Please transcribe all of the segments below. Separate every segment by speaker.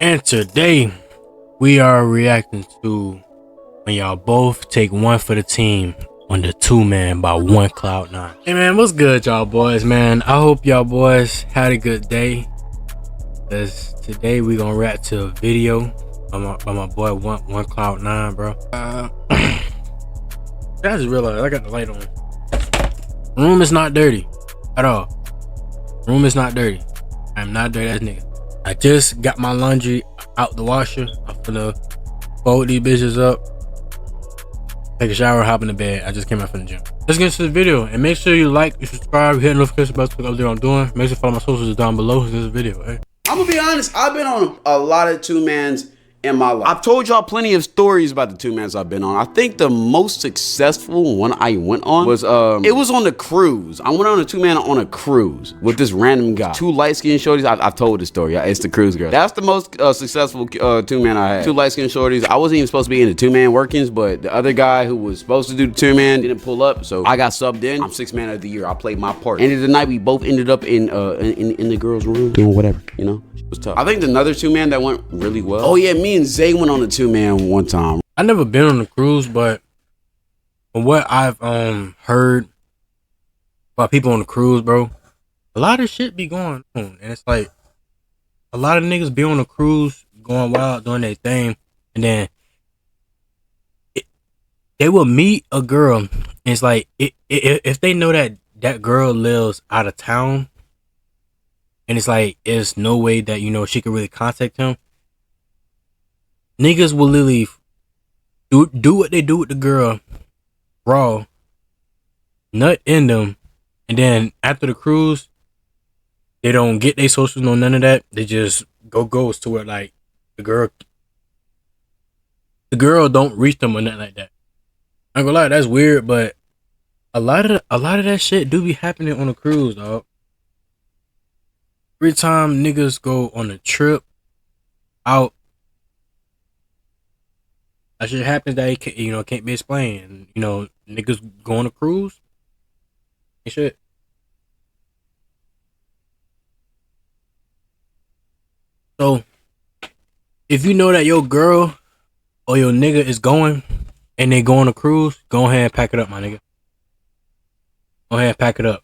Speaker 1: And today we are reacting to when y'all both take one for the team on the 2-man by One Cloud 9. Hey man, what's good y'all boys, man? I hope y'all boys had a good day, cause today we gonna react to a video by my boy One Cloud 9, bro. I just realized I got the light on. Room is not dirty at all. Room is not dirty. I'm not dirty ass nigga. I just got my laundry out the washer. I'm finna fold these bitches up, take a shower, hop in the bed. I just came out from the gym. Let's get into the video and make sure you like, you subscribe, hit the notification bell to what I'm doing. Make sure you follow my socials down below in this video. Hey.
Speaker 2: I'm gonna be honest, I've been on a lot of 2-mans in my life. I've told y'all plenty of stories about the 2-mans I've been on. I think the most successful one I went on was it was on the cruise. I went on a 2-man on a cruise with this random guy. Two light-skinned shorties. I've told the story. It's the cruise girl. That's the most successful 2-man I had. Two light-skinned shorties. I wasn't even supposed to be in the 2-man workings, but the other guy who was supposed to do the 2-man didn't pull up, so I got subbed in. I'm 6th man of the year. I played my part. End of the night, we both ended up in the girls' room doing whatever, you know. It was tough. I think another 2-man that went really well. Oh yeah, me and Zay went on a 2-man one time.
Speaker 1: I never been on a cruise, but from what I've heard about people on the cruise, bro, a lot of shit be going on, and it's like a lot of niggas be on a cruise going wild doing their thing, and then they will meet a girl, and it's like if they know that that girl lives out of town, and it's like there's no way that, you know, she could really contact him, niggas will literally do what they do with the girl, raw, nut in them, and then after the cruise, they don't get their socials, no none of that. They just goes to where like the girl don't reach them or nothing like that. I ain't gonna lie, that's weird, but a lot of that shit do be happening on a cruise, dog. Every time niggas go on a trip out, that shit happens that can't be explained. You know, niggas go on a cruise and shit. So if you know that your girl or your nigga is going and they go on a cruise, go ahead and pack it up, my nigga. Go ahead and pack it up.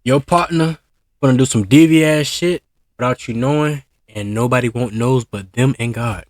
Speaker 1: Your partner gonna do some deviant ass shit without you knowing, and nobody won't knows but them and God.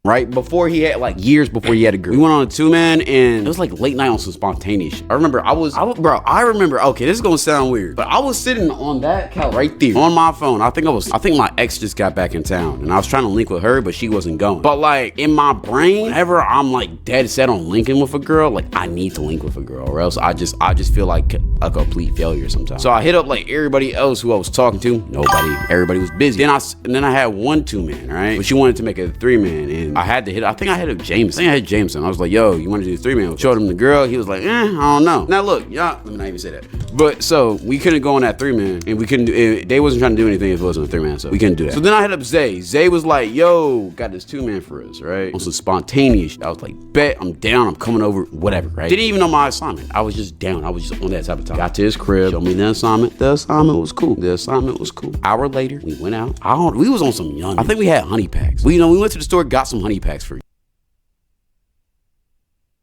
Speaker 2: Right before he had, like, years before he had a girl, we went on a 2-man, and it was like late night on some spontaneous shit. I remember okay, this is gonna sound weird, but I was sitting on that couch right there on my phone. I think my ex just got back in town, and I was trying to link with her, but she wasn't going. But like in my brain, whenever I'm like dead set on linking with a girl, like I need to link with a girl, or else I just feel like a complete failure sometimes. So I hit up like everybody else who I was talking to. Nobody. Everybody was busy. Then I had one 2-man, right? But she wanted to make it a 3-man, and I think I hit Jameson. I was like, yo, you want to do the 3-man? Showed him the girl. He was like, I don't know. Now look, y'all, let me not even say that. But so we couldn't go on that 3-man, and we couldn't do it. They wasn't trying to do anything if it wasn't a 3-man, so we couldn't do that. So then I hit up Zay. Zay was like, yo, got this 2-man for us, right? On some spontaneous shit. I was like, bet, I'm down. I'm coming over, whatever, right? Didn't even know my assignment. I was just down. I was just on that type of time. Got to his crib, showed me the assignment. The assignment was cool. Hour later, we went out. We was on some young. I think we had honey packs. We went to the store, got some honey packs for you.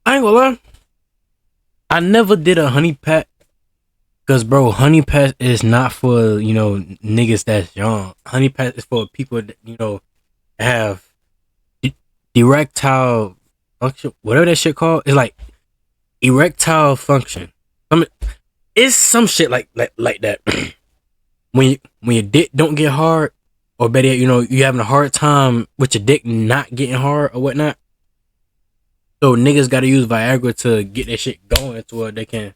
Speaker 1: I ain't gonna lie, I never did a honey pack, cause bro, honey pack is not for, you know, niggas that's young. Honey pack is for people that, you know, have erectile function, whatever that shit called. It's like erectile function. It's some shit like that. when your dick don't get hard, or better yet, you know, you having a hard time with your dick not getting hard or whatnot. So niggas gotta use Viagra to get that shit going to where they can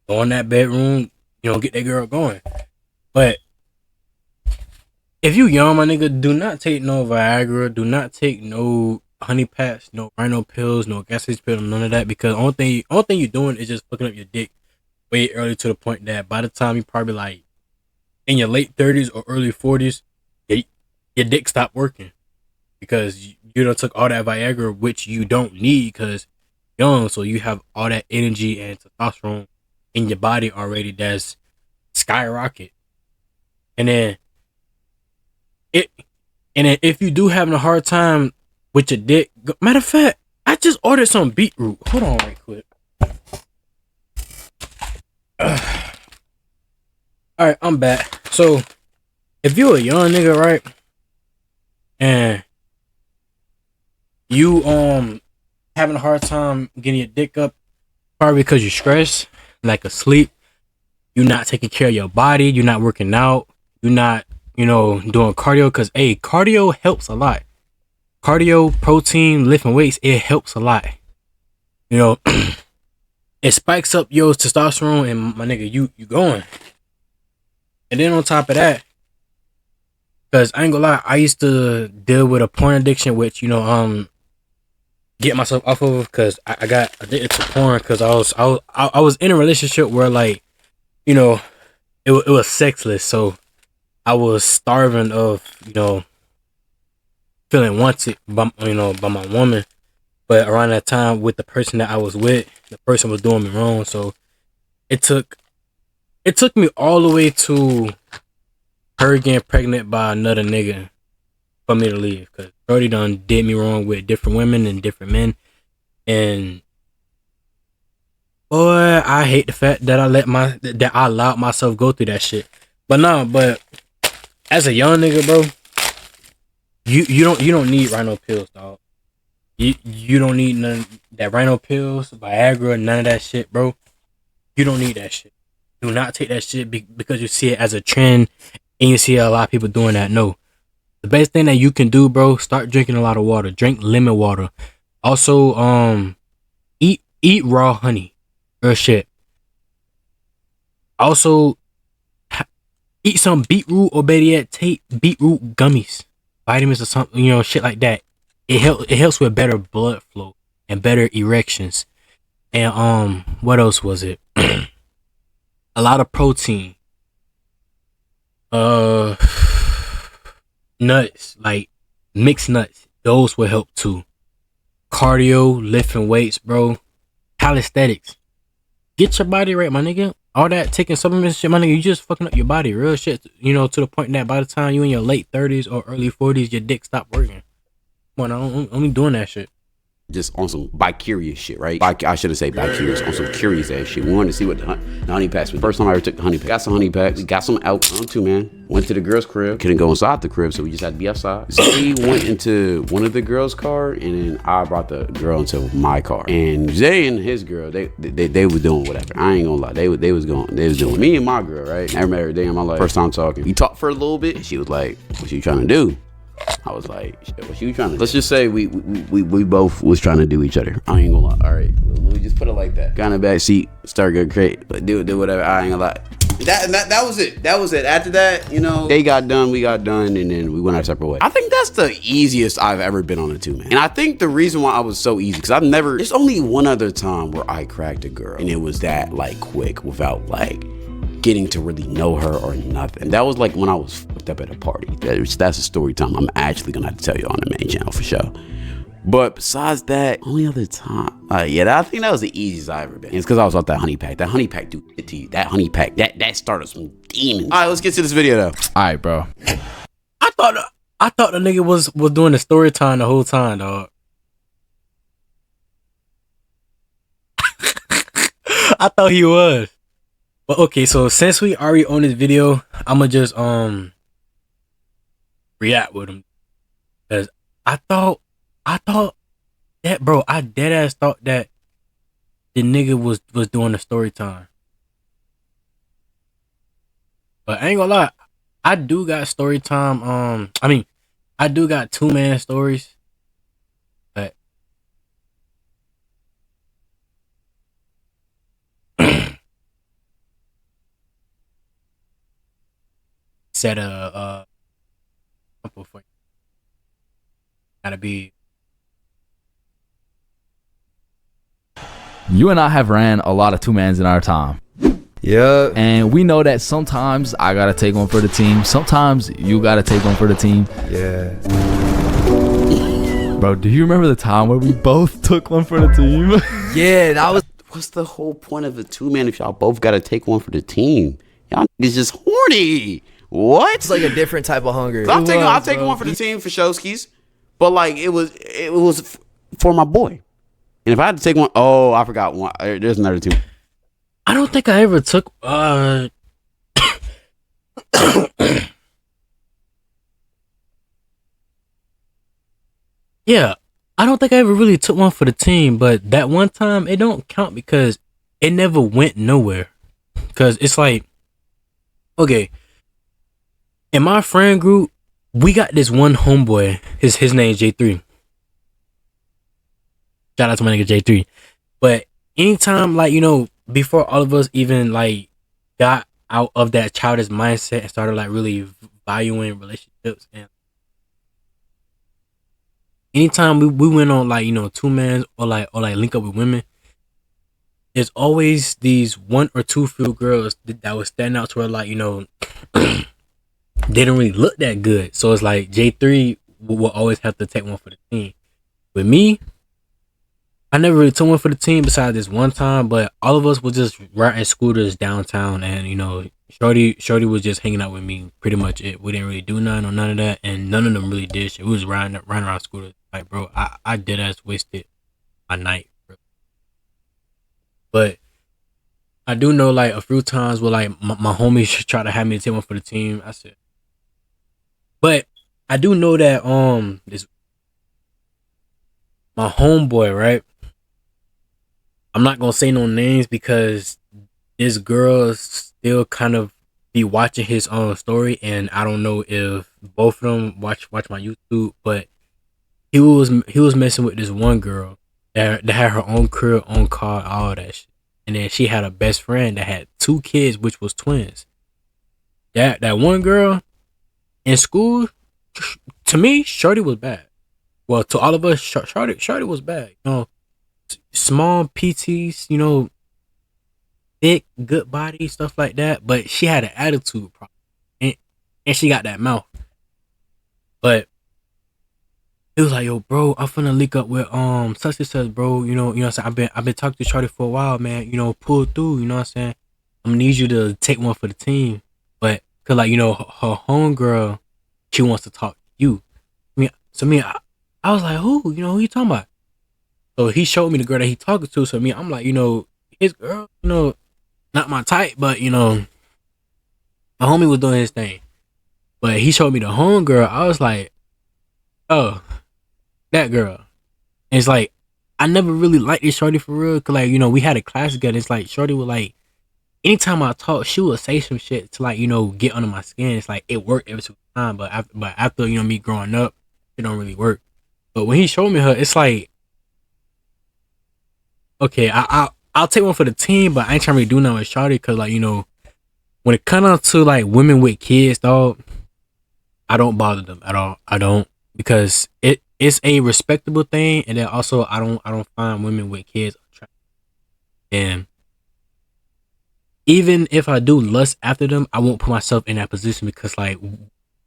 Speaker 1: go in that bedroom, you know, get that girl going. But if you young, my nigga, do not take no Viagra, do not take no honey packs, no rhino pills, no gastric pills, none of that, because only thing you're doing is just fucking up your dick way early, to the point that by the time you probably like in your late 30s or early 40s, your dick stopped working because you done took all that Viagra, which you don't need because young, so you have all that energy and testosterone in your body already that's skyrocket. And then it, and then if you do having a hard time with your dick, matter of fact, I just ordered some beetroot. Hold on, right quick. All right, I'm back. So, if you're a young nigga, right, and you having a hard time getting your dick up, probably because you're stressed, like asleep, you're not taking care of your body, you're not working out, you're not, doing cardio, because cardio helps a lot. Cardio, protein, lifting weights, it helps a lot. It spikes up your testosterone, and my nigga, you going. And then on top of that, because I ain't gonna lie, I used to deal with a porn addiction, which get myself off of, because I got addicted to porn, because I was in a relationship where, like, it was sexless, so I was starving of feeling wanted by my woman. But around that time, with the person that I was with, the person was doing me wrong, so it took me all the way to her getting pregnant by another nigga for me to leave, because Brody done did me wrong with different women and different men. And boy, I hate the fact that I allowed myself go through that shit. But as a young nigga, bro, you don't need rhino pills, dog. You don't need none that rhino pills, Viagra, none of that shit, bro. You don't need that shit. Do not take that shit because you see it as a trend and you see a lot of people doing that. No. The best thing that you can do, bro, start drinking a lot of water. Drink lemon water. Also, eat raw honey. Real shit. Also, eat some beetroot, or better yet, take beetroot gummies, vitamins or something, shit like that. It helps with better blood flow and better erections. And what else was it? A lot of protein. Nuts, like mixed nuts, those will help too. Cardio, lifting weights, bro. Calisthenics. Get your body right, my nigga. All that taking supplements shit, my nigga, you just fucking up your body. Real shit, to the point that by the time you in your late 30s or early 40s, your dick stop working. Come on, I'm only doing that shit.
Speaker 2: Just on some bi-curious shit, right? I should have said bi-curious, on some curious ass shit. We wanted to see what the honey packs was. First time I ever took the honey pack. Got some honey packs. We got some out too, man. Went to the girl's crib. Couldn't go inside the crib, so we just had to be outside. Zay went into one of the girls' car, and then I brought the girl into my car. And Zay and his girl, they were doing whatever. I ain't gonna lie. They was doing me and my girl, right? Never met her a day in my life. First time talking. We talked for a little bit, and she was like, "What you trying to do?" I was like, what you trying to do? Let's just say we both was trying to do each other. I ain't gonna lie. All right, we just put it like that. Got in the back seat, start going great, but do whatever. I ain't gonna lie. That was it. That was it. After that, they got done, we got done, and then we went our separate ways. I think that's the easiest I've ever been on a 2-man. And I think the reason why I was so easy, because there's only one other time where I cracked a girl, and it was that like quick without like getting to really know her or nothing. That was like when I was fucked up at a party. That's a story time I'm actually gonna have to tell you on the main channel for sure. But besides that, only other time, I think that was the easiest I ever been. It's because I was off that honey pack. That honey pack do it to you. That honey pack, that started some demons. All right, let's get to this video though.
Speaker 3: All right, bro.
Speaker 1: I thought the nigga was doing the story time the whole time, dog. I thought he was. But okay, so since we already on this video, I'ma just react with him. Cause I thought that, bro, I dead ass thought that the nigga was doing the story time. But I ain't gonna lie, I do got story time. I do got 2-man stories. But set a example for you. Gotta be.
Speaker 3: You and I have ran a lot of 2-mans in our time.
Speaker 4: Yeah.
Speaker 3: And we know that sometimes I gotta take one for the team. Sometimes you gotta take one for the team.
Speaker 4: Yeah.
Speaker 3: Bro, do you remember the time where we both took one for the team?
Speaker 2: Yeah, that was. What's the whole point of a 2-man if y'all both gotta take one for the team? Y'all niggas just horny. What?
Speaker 4: It's like a different type of hunger.
Speaker 2: I'll take one for the team for Showskis, but like it was for my boy. And if I had to take one, oh, I forgot one. There's another two.
Speaker 1: I don't think I ever took. Yeah, I don't think I ever really took one for the team, but that one time it don't count because it never went nowhere. Cause it's like, okay, in my friend group, we got this one homeboy. His name's J3. Shout out to my nigga J3. But anytime, like, you know, before all of us even like got out of that childish mindset and started like really valuing relationships, and anytime we went on like, you know, two mans or like link up with women, there's always these one or two few girls that would stand out to her, like, you know, they didn't really look that good. So it's like J3 will always have to take one for the team. With me, I never really took one for the team besides this one time, but all of us was just riding scooters downtown, and you know, Shorty was just hanging out with me. Pretty much it. We didn't really do nothing or none of that, and none of them really did shit. We was riding around scooters. Like, bro, I dead ass wasted my night, bro. But I do know like a few times where like my homies try to have me take one for the team. I said, but I do know that this my homeboy, right? I'm not gonna say no names because this girl still kind of be watching his own story, and I don't know if both of them watch my YouTube, but he was messing with this one girl that had her own crib, own car, all that shit. And then she had a best friend that had 2 kids, which was twins. That one girl in school, to me, Shorty was bad. Well, to all of us, Shorty was bad. You know, small PTs, you know, thick, good body, stuff like that. But she had an attitude problem, and she got that mouth. But it was like, yo, bro, I'm finna link up with such and such, bro. You know what I'm saying? I've been talking to Shorty for a while, man. You know, pull through. You know what I'm saying? I'm gonna need you to take one for the team, but cause like, you know, her homegirl, she wants to talk to you. I was like, who? You know, who you talking about? So he showed me the girl that he talking to. So I'm like, you know, his girl, you know, not my type, but you know, my homie was doing his thing. But he showed me the homegirl. I was like, oh, that girl. And it's like, I never really liked this Shorty for real. Cause like, you know, we had a class together. It's like Shorty would like, anytime I talk, she would say some shit to like, you know, get under my skin. It's like it worked every single time. But after you know, me growing up, it don't really work. But when he showed me her, it's like, okay, I'll take one for the team, but I ain't trying to really do nothing with Shorty. Cause like, you know, when it comes down to like women with kids, dog, I don't bother them at all. I don't, because it's a respectable thing, and then also I don't find women with kids attractive. And even if I do lust after them, I won't put myself in that position because like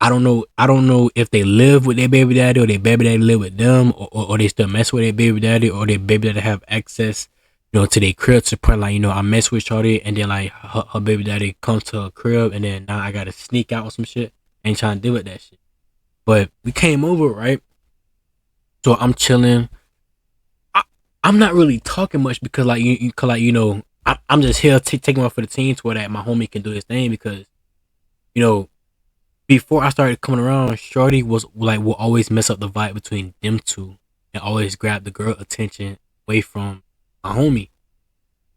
Speaker 1: I don't know if they live with their baby daddy or their baby daddy live with them, or they still mess with their baby daddy, or their baby daddy have access, you know, to their crib to the point like, you know, I mess with Shorty and then like her baby daddy comes to her crib and then now I gotta sneak out or some shit. Ain't trying to deal with that shit. But we came over, right? So I'm chilling. I'm not really talking much because like you know, I'm just here taking one for the team to where that my homie can do his thing, because you know, before I started coming around, Shorty was like, will always mess up the vibe between them two and always grab the girl attention away from my homie.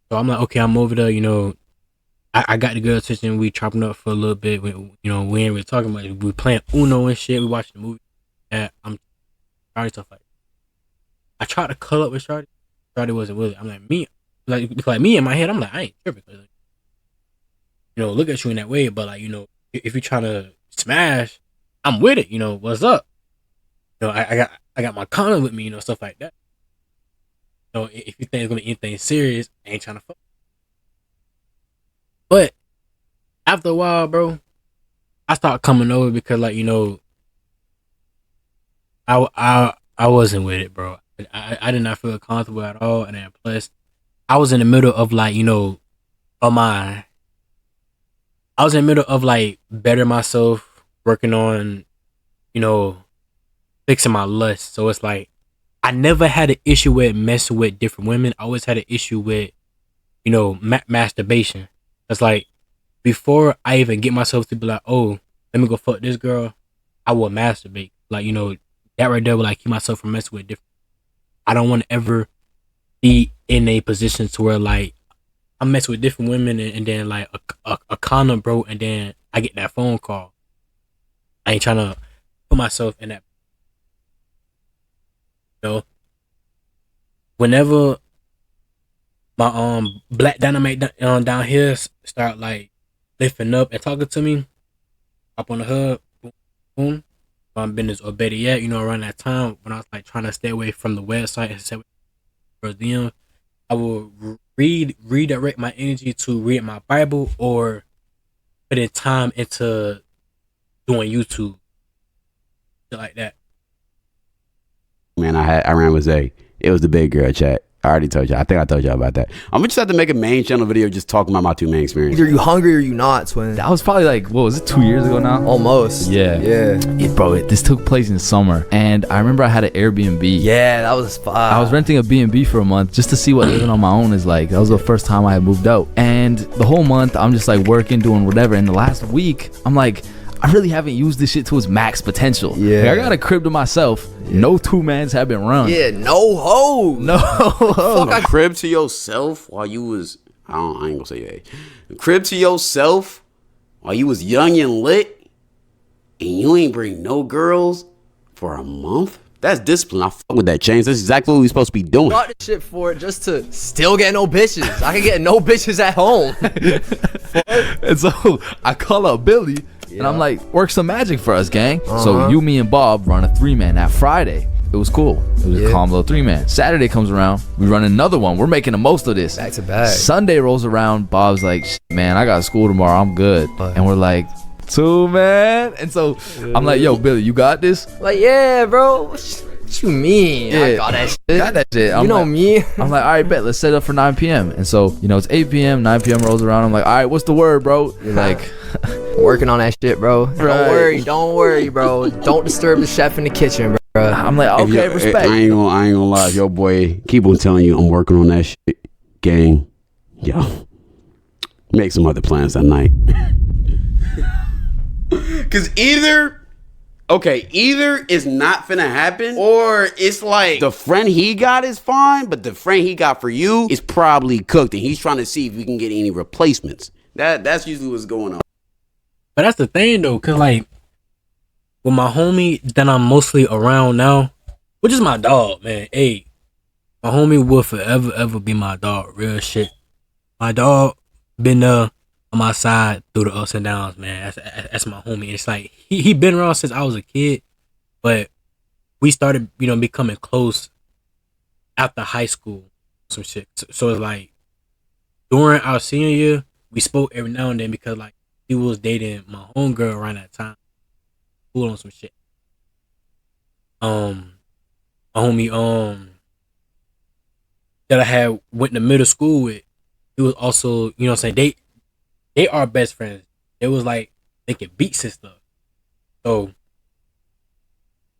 Speaker 1: So I'm like, okay, I'm over there, you know, I got the girl attention. We chopping up for a little bit. You know, we ain't really talking about it. We playing Uno and shit. We watching the movie. And I'm Shorty stuff like that. I tried to cuddle up with Shorty. Shorty wasn't with it. I'm like, me in my head, I'm like, I ain't tripping. Like, you know, look at you in that way, but like, you know, if you're trying to smash, I'm with it. You know, what's up? You know, I got my condom with me. You know, stuff like that. You know, if you think it's gonna be anything serious, I ain't trying to fuck. But after a while, bro, I started coming over because, like, you know, I wasn't with it, bro. I did not feel comfortable at all, and then plus, I was in the middle of like, you know, of my I was in the middle of like better myself, working on, you know, fixing my lust. So it's like I never had an issue with messing with different women. I always had an issue with, you know, masturbation. It's like before I even get myself to be like, oh, let me go fuck this girl, I will masturbate. Like, you know, that right there will like keep myself from messing with different. I don't want to ever be in a position to where like I'm messing with different women and then like a condom broke and then I get that phone call. I ain't trying to put myself in that. You know, whenever my Black Dynamite down here start like lifting up and talking to me, up on the hub, boom, my business, or better yet, you know, around that time when I was like trying to stay away from the website and stay away from them, I will redirect my energy to read my Bible or put in time into doing YouTube, shit like that.
Speaker 2: Man, I ran with Zay. It was the big girl chat. I already told y'all. I think I told y'all about that. I'm gonna just have to make a main channel video just talking about my 2 main experience.
Speaker 4: Either you hungry or you not, twin.
Speaker 3: That was probably like, what was it, 2 years ago now?
Speaker 4: Almost.
Speaker 3: Yeah. Bro, this took place in summer, and I remember I had an Airbnb.
Speaker 4: Yeah, that was fun.
Speaker 3: I was renting a B&B for a month just to see what living on my own is like. That was the first time I had moved out, and the whole month I'm just like working, doing whatever. And the last week, I'm like, I really haven't used this shit to its max potential.
Speaker 4: Yeah.
Speaker 3: Like, I got a crib to myself. Yeah. No 2-mans have been run.
Speaker 4: Yeah, no hoes.
Speaker 3: No hoes.
Speaker 2: A crib to yourself while you was, I ain't gonna say your age. A crib to yourself while you was young and lit and you ain't bring no girls for a month? That's discipline. I fuck with that, Chains. That's exactly what we supposed to be doing.
Speaker 4: Bought this shit for it just to still get no bitches. I can get no bitches at home.
Speaker 3: And so I call up Billy.
Speaker 4: Yeah.
Speaker 3: And I'm like, work some magic for us, gang. So you, me, and Bob run a 3-man that Friday. It was cool. It was a calm little 3-man. Saturday comes around, we run another one. We're making the most of this.
Speaker 4: Back to back.
Speaker 3: Sunday rolls around, Bob's like, shit, man, I got school tomorrow, I'm good. And we're like, 2-man. And so I'm like, yo, Billy, you got this?
Speaker 4: Like, yeah, bro. What you mean?
Speaker 3: Yeah.
Speaker 4: I got that shit.
Speaker 3: Got that shit.
Speaker 4: You know me.
Speaker 3: I'm like, all right, bet, let's set up for 9 p.m. And so, you know, it's 8 p.m., 9 p.m. rolls around. I'm like, all right, what's the word, bro? You're like,
Speaker 4: working on that shit, bro.
Speaker 3: Right.
Speaker 4: Don't worry, bro. Don't disturb the chef in the kitchen, bro.
Speaker 3: I'm like, okay, respect.
Speaker 2: I ain't gonna lie, yo boy, keep on telling you I'm working on that shit, gang. Yo, make some other plans that night. Cause either it's not finna happen, or it's like the friend he got is fine, but the friend he got for you is probably cooked, and he's trying to see if we can get any replacements. That's usually what's going on.
Speaker 1: But that's the thing though, cause like with my homie that I'm mostly around now, which is my dog, man. Hey, my homie will forever ever be my dog. Real shit. My dog been there on my side through the ups and downs, man. That's my homie. It's like he been around since I was a kid, but we started, you know, becoming close after high school, some shit. So it's like during our senior year, we spoke every now and then because like he was dating my homegirl around that time. Cool on some shit. My homie that I had went to middle school with, he was also, you know what I'm saying, they are best friends. It was like making beats and stuff. So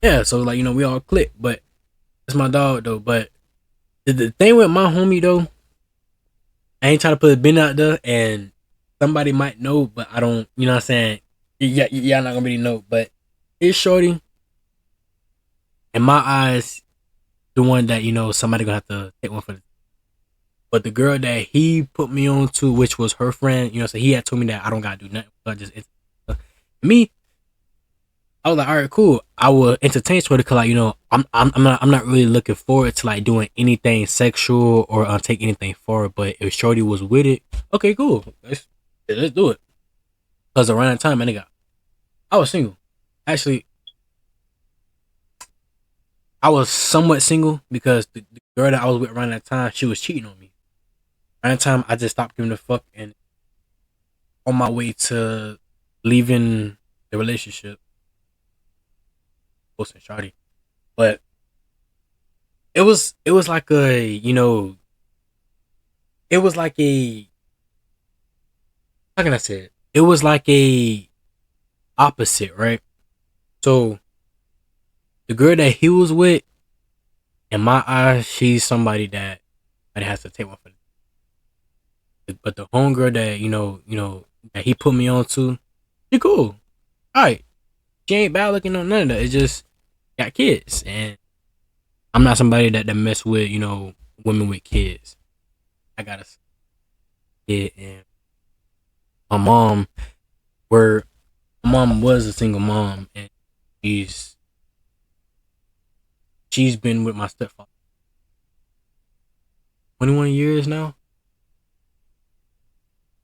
Speaker 1: yeah, so like, you know, we all click, but it's my dog though. But the thing with my homie though, I ain't trying to put a bin out there, and somebody might know, but I don't, you know what I'm saying? Y'all not gonna really know, but it's shorty. In my eyes, the one that, you know, somebody gonna have to take one for the. But the girl that he put me on to, which was her friend, you know, so he had told me that I don't gotta do nothing. I just me. I was like, all right, cool. I will entertain Twitter because, like, you know, I'm not really looking forward to like doing anything sexual or take anything forward. But if shorty was with it, okay, cool. Let's do it. Cause around that time, I was single. Actually, I was somewhat single because the girl that I was with around that time, she was cheating on me. Around that time, I just stopped giving a fuck, and on my way to leaving the relationship, posting shawty. But it was like a, you know, it was like a, how can I say it? it was like a opposite, right? So the girl that he was with, in my eyes, she's somebody that has to take one for the. But the homegirl that that he put me on to, she cool. All right, she ain't bad looking or none of that. It's just got kids, and I'm not somebody that mess with women with kids. I got a kid, and my mom, my mom was a single mom, and she's been with my stepfather 21 years now.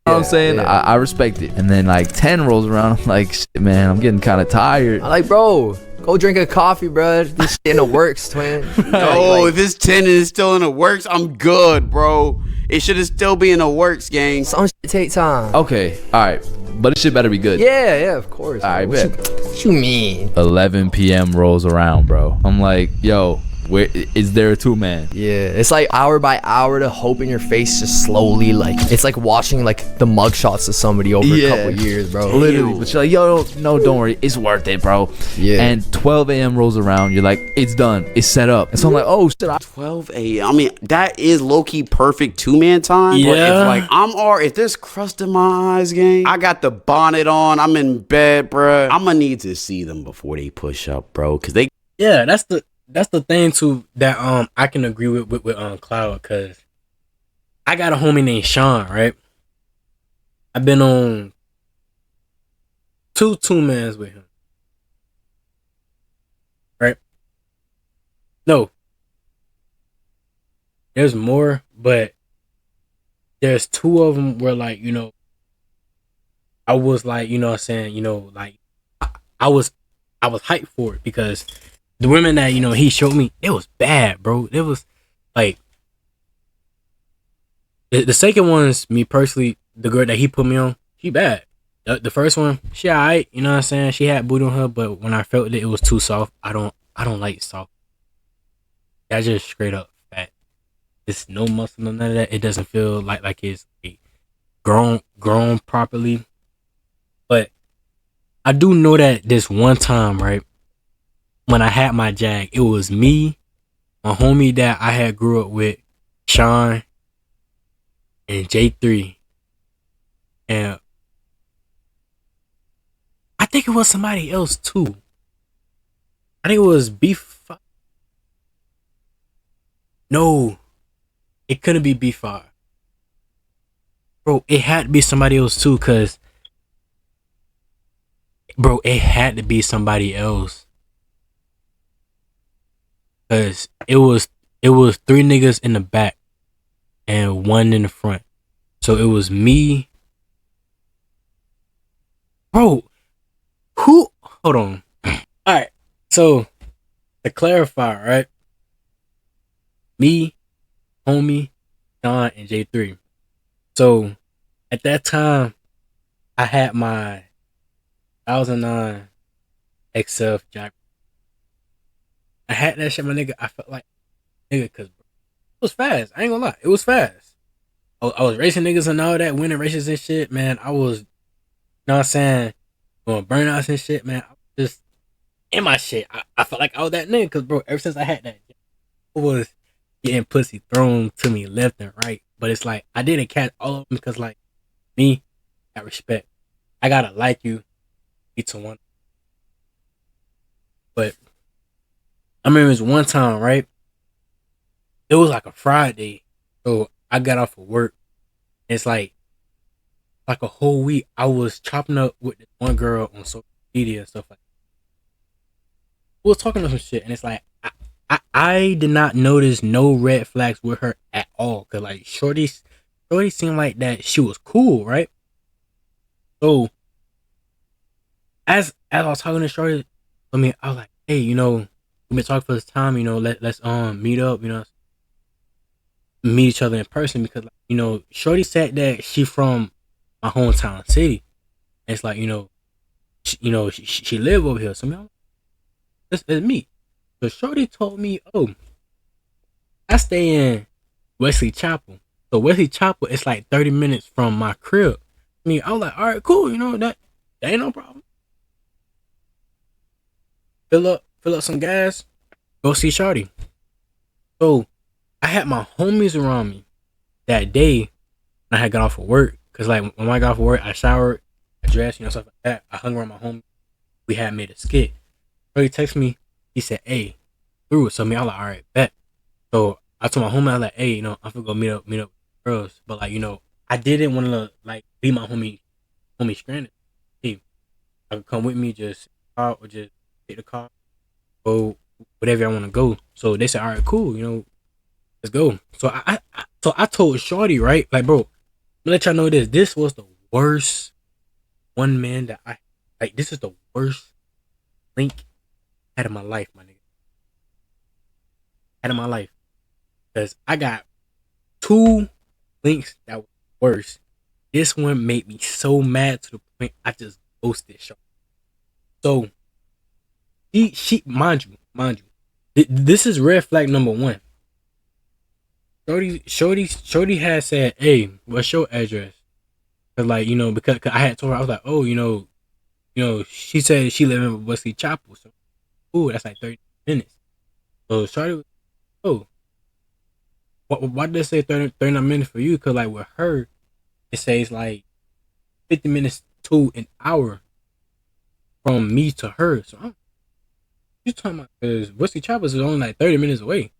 Speaker 3: You know what I'm saying?
Speaker 4: yeah.
Speaker 3: I respect it. And then like 10 rolls around, I'm like, shit, man, I'm getting kind of tired.
Speaker 4: I'm like, bro, go drink a coffee, bro. This shit in the works, twin.
Speaker 2: No, if it's 10 and it's still in the works, I'm good, bro. It should still be in the works, gang.
Speaker 4: Some shit take time.
Speaker 3: Okay, all right. But it shit better be good.
Speaker 4: Yeah, of course.
Speaker 3: All right,
Speaker 4: bro.
Speaker 3: bet.
Speaker 4: What you mean?
Speaker 3: 11 p.m. rolls around, bro. I'm like, yo, where is there a two-man?
Speaker 4: Yeah, it's like hour by hour, the hope in your face just slowly, like, it's like watching like the mugshots of somebody over a couple years, bro.
Speaker 3: Literally. But you're like, yo, no, don't worry. It's worth it, bro.
Speaker 4: Yeah.
Speaker 3: And 12 a.m. rolls around. You're like, it's done. It's set up. And so I'm like, oh, shit.
Speaker 2: 12 a.m. I mean, that is low-key perfect two-man time. But
Speaker 1: Yeah.
Speaker 2: if there's crust in my eyes, gang, I got the bonnet on, I'm in bed, bruh. I'm gonna need to see them before they push up, bro. Cause they
Speaker 1: Yeah, that's the thing too that I can agree with Cloud, because I got a homie named Sean, right? I've been on two-mans with him, right? No, there's more, but there's two of them where like I was like what I'm saying like I was hyped for it, because the women that he showed me, it was bad, bro. It was like the second one's me personally. The girl that he put me on, she bad. The first one, she alright. You know what I'm saying? She had booty on her, but when I felt it was too soft. I don't like soft. That's just straight up fat. It's no muscle, none of that. It doesn't feel like it's grown properly. But I do know that this one time, right? When I had my Jag, it was me, my homie that I had grew up with, Sean, and J3. And I think it was somebody else too. I think it was B5. No, it couldn't be B5. Bro, it had to be somebody else too, cause bro, it had to be somebody else. Cause it was 3 niggas in the back and 1 in the front. So it was me. Bro, hold on. Alright. So to clarify, right? Me, homie, Don, and J3. So at that time, I had my 2009 XF Jack. I had that shit, my nigga. I felt like nigga, cause it was fast. I ain't gonna lie, it was fast. I was racing niggas and all that, winning races and shit, man. I was, you know what I'm saying, doing burnouts and shit, man. I was just in my shit. I felt like I was that nigga, cause bro, ever since I had that, I was getting pussy thrown to me left and right. But it's like I didn't catch all of them, because like me, I respect. I gotta like you, be to one. But I remember it was one time, right? It was like a Friday. So I got off of work. It's like a whole week I was chopping up with this one girl on social media and stuff like that. We was talking about some shit, and it's like I did not notice no red flags with her at all. Cause like Shorty seemed like that she was cool, right? So as I was talking to Shorty, I was like, hey, we've been talking for this time, let's meet up, meet each other in person, because Shorty said that she from my hometown city. And it's like, she live over here. So it's me. So Shorty told me, oh, I stay in Wesley Chapel. So Wesley Chapel is like 30 minutes from my crib. me. I was like, all right, cool. You know that ain't no problem. Fill up some gas. Go see Shawty. So I had my homies around me that day when I had got off of work. Cause like when I got off of work, I showered, I dressed, you know, stuff like that. I hung around my homie. We had made a skit. So he texted me. He said, "Hey, through." So me, I was like, all right, bet. So I told my homie, I was like, "Hey, you know, I'm gonna go meet up with girls." But like, you know, I didn't want to like leave my homie stranded. Hey, I could come with me, just car or just take the car, go whatever I want to go. So they said, all right, cool, you know, let's go. So I told Shorty, right, like, bro, let y'all know this. This was the worst one man that I like. This is the worst link out of my life, my nigga. Out of my life, because I got 2 links that were worse. This one made me so mad to the point I just ghosted Shorty. So she mind you, this is red flag number 1. Shorty had said, "Hey, what's your address?" Cause like, you know, because I had told her, I was like, "Oh, you know, she said she lived in Wesley Chapel, so ooh, that's like 30 minutes." So Shorty was, oh, why did they say 39 minutes for you? Cause like with her, it says like 50 minutes to an hour from me to her. So you talking about, cause Wesley Chapel is only like 30 minutes away.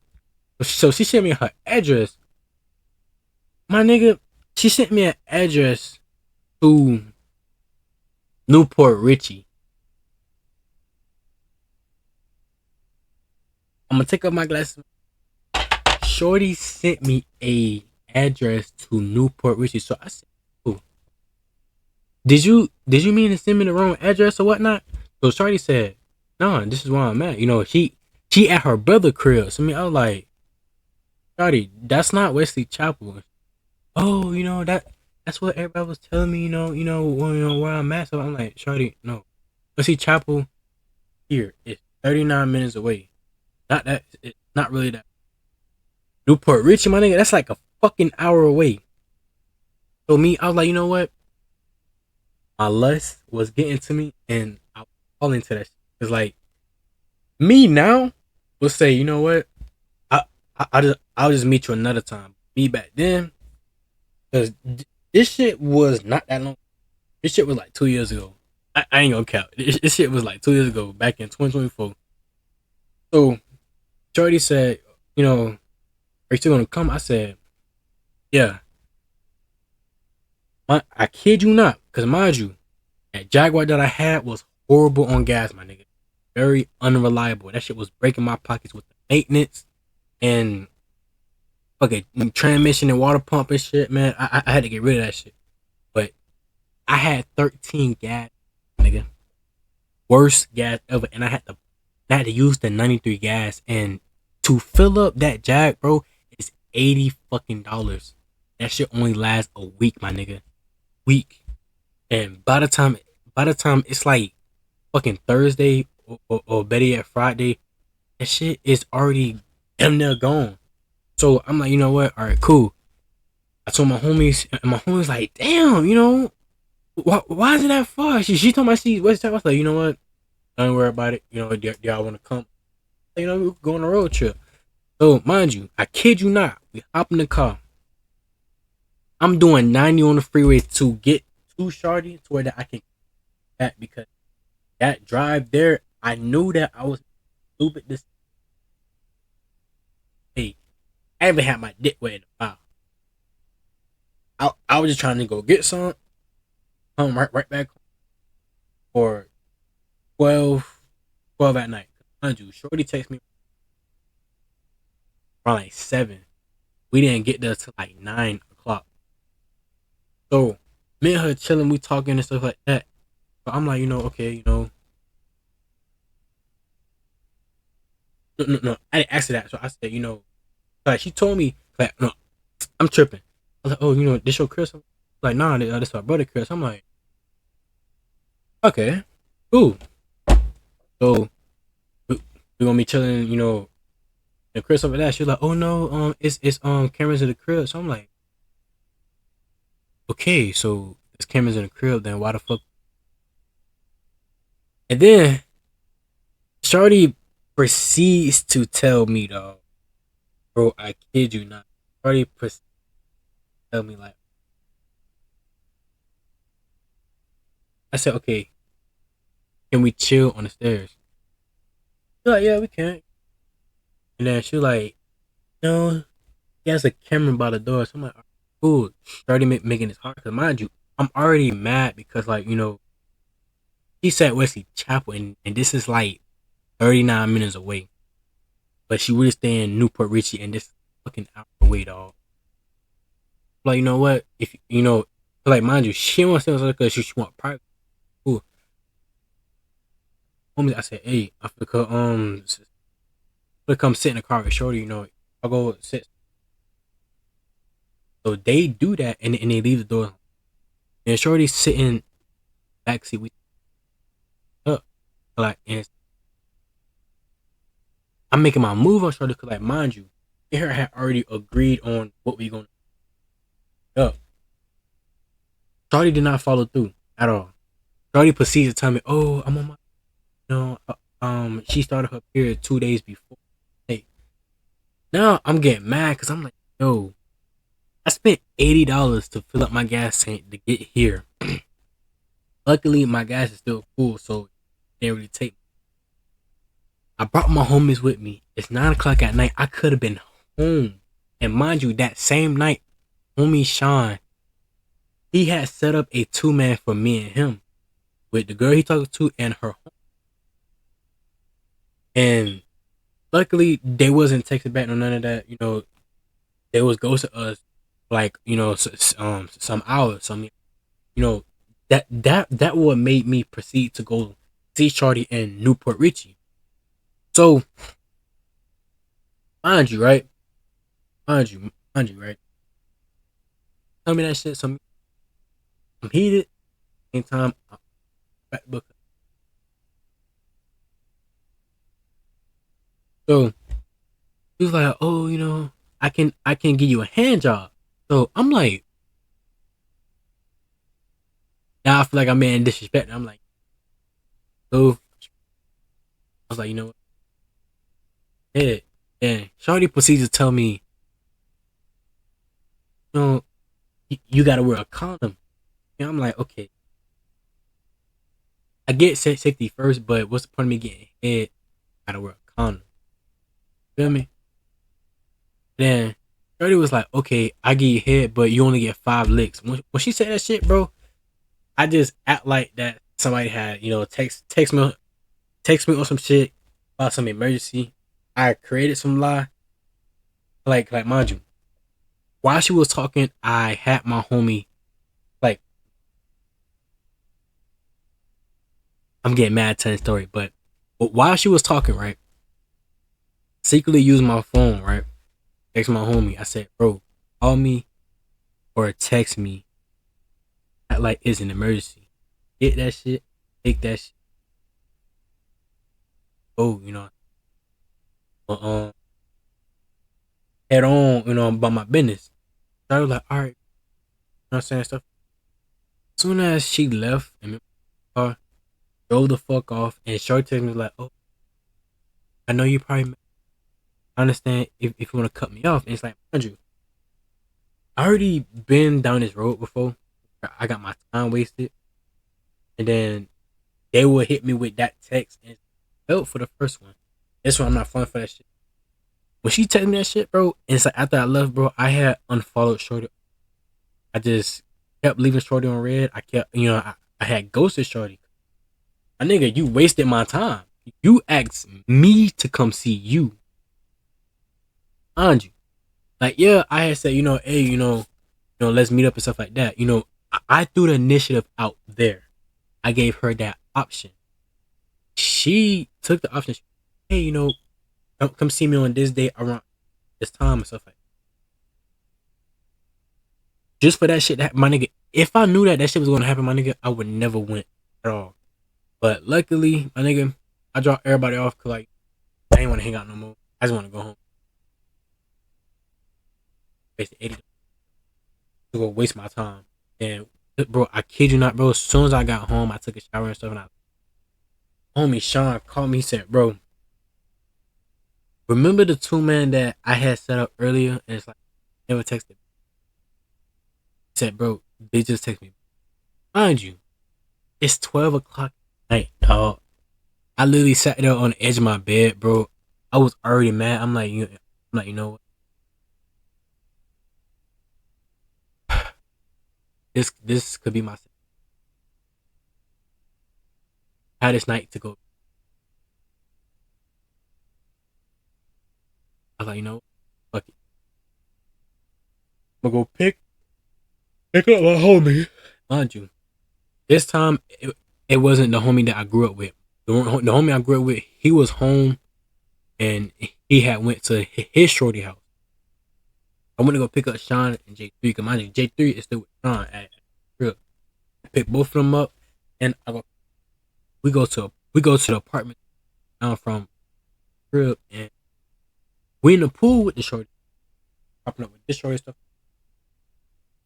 Speaker 1: So she sent me her address. My nigga, she sent me an address to Newport Richie. I'm gonna take off my glasses. Shorty sent me a address to Newport Richie. So I said, "Ooh, did you mean to send me the wrong address or whatnot?" So Shorty said, "No, this is where I'm at." You know, she at her brother crib. So I was like, "Shorty, that's not Wesley Chapel." "Oh, you know that's what everybody was telling me. You know where I'm at." So I'm like, "Shorty, no, Wesley Chapel here is 39 minutes away. Not that, it's not really that. Newport Richie, my nigga, that's like a fucking hour away." So me, I was like, you know what? My lust was getting to me, and I was falling into that shit. It's like me now will say, you know what? I'll just meet you another time. Me back then, because this shit was not that long. This shit was like 2 years ago. I ain't gonna count. This shit was like 2 years ago, back in 2024. So Shorty said, you know, "Are you still gonna come?" I said, "Yeah." I kid you not, because mind you, that Jaguar that I had was horrible on gas, my nigga. Very unreliable. That shit was breaking my pockets with the maintenance and fucking transmission and water pump and shit, man. I had to get rid of that shit. But I had 13 gas, nigga. Worst gas ever. And I had to use the 93 gas. And to fill up that Jag, bro, is $80 fucking dollars. That shit only lasts a week, my nigga. Week. And by the time it's like fucking Thursday or better yet Friday, that shit is already damn near gone. So I'm like, you know what? All right, cool. I told my homies, and my homies like, damn, you know, why is it that far? She told me she West Town. I was like, you know what? Don't worry about it. You know, do y'all want to come? You know, we could go on a road trip. So mind you, I kid you not, we hop in the car. I'm doing 90 on the freeway to get to Shorty to where that I can get back, because that drive there, I knew that I was stupid. Hey, I haven't had my dick wet in a while. I was just trying to go get some, come right back for 12 at night. Mind you, Shorty texted me around like 7. We didn't get there till like 9 o'clock. So me and her chilling, we talking and stuff like that. But I'm like, you know, okay, you know. No, I didn't ask her that. So I said, you know, like she told me, like, no, I'm tripping. I was like, oh, you know, this your Chris? I'm like, nah, this my brother Chris. I'm like, okay, cool. So we gonna be chilling, you know. And Chris over that, she was like, oh no, it's cameras in the crib. So I'm like, okay, so there's cameras in the crib, then why the fuck? And then Shorty proceeds to tell me, dog, bro, I kid you not. Shorty proceeds to tell me, like, I said, okay, can we chill on the stairs? She's like, yeah, we can. And then she like, no, he has a camera by the door. So I'm like, cool. Shorty making this hard. Because mind you, I'm already mad because, like, you know, she's at Wesley Chapel and this is like 39 minutes away. But she really stay in Newport Richie and this fucking hour away, dog. Like, you know what? If, you know, like, mind you, she wants to because she want private. Cool. Homies, I said, hey, I feel come sit in the car with Shorty, you know, I'll go sit. So they do that and they leave the door. And Shorty's sitting backseat with up. Like, and I'm making my move on Shorty because, like, mind you, me and her had already agreed on what we gonna do. Up. Shorty did not follow through at all. Shorty proceeds to tell me, oh, I'm on my, you know, she started her period 2 days before. Hey, now I'm getting mad because I'm like, yo, I spent $80 to fill up my gas tank to get here. Luckily, my gas is still full, so it didn't really take me. I brought my homies with me. It's 9 o'clock at night. I could have been home. And mind you, that same night, homie Sean, he had set up a 2-man for me and him with the girl he talked to and her home. And luckily, they wasn't texting back no none of that. You know, they was ghosting us like, you know, some hours. Some, you know, that what made me proceed to go see Shorty in Newport Richie. So, mind you, right? Mind you, right? Tell me that shit. So I'm heated. Same time, I'm back book. So he was like, "Oh, you know, I can give you a hand job." So I'm like, now I feel like I'm being disrespected. I'm like, so I was like, you know what? Yeah. And Shorty proceeds to tell me, you know, you gotta wear a condom. And I'm like, okay. I get safety first, but what's the point of me getting head? I gotta wear a condom. Feel me? Then Shorty was like, okay, I get you head, but you only get 5 licks. When she said that shit, bro, I just act like that somebody had, you know, text me on some shit about some emergency. I created some lie. Like mind you, while she was talking, I had my homie, like, I'm getting mad telling the story, but while she was talking, right, secretly using my phone, right, text my homie. I said, bro, call me or text me. Act like it's an emergency. Get that shit. Take that shit. Oh, you know, head on, you know, about my business. So I was like, all right, you know what I'm saying, stuff. As soon as she left and drove the fuck off, and Shorty texted me like, oh, I know you probably understand if you want to cut me off. And it's like, Andrew, I already been down this road before. I got my time wasted, and then they will hit me with that text and felt for the first one. This one I'm not falling for that shit. When she texted me that shit, bro, and it's like after I left, bro, I had unfollowed Shorty. I just kept leaving Shorty on red. I kept, you know, I had ghosted Shorty. My nigga, you wasted my time. You asked me to come see you. Mind you. Like, yeah, I had said, you know, hey, you know, let's meet up and stuff like that. You know, I threw the initiative out there. I gave her that option. She took the option. Hey, you know, come see me on this day around this time and stuff like that. Just for that shit, that my nigga, if I knew that shit was gonna happen, my nigga, I would never went at all. But luckily, my nigga, I dropped everybody off because, like, I didn't want to hang out no more. I just want to go home. Wasted $80 to go waste my time. And bro, I kid you not, bro. As soon as I got home, I took a shower and stuff, and homie Sean called me. He said, bro, remember the 2-man that I had set up earlier? And it's like, never texted me. He said, bro, they just text me. Mind you, it's 12 o'clock at night, dog. I literally sat there on the edge of my bed, bro. I was already mad. I'm like, you know what? This could be my hottest night to go. I was like, you know, fuck it. I'm gonna go pick up my homie. Mind you, this time it wasn't the homie that I grew up with. The homie I grew up with, he was home and he had went to his shorty house. I went to go pick up Sean and J3 because mind you, J3 is still with Sean at crib. I picked both of them up and we go to the apartment down from crib and we in the pool with the shorty. Popping up with this shorty stuff.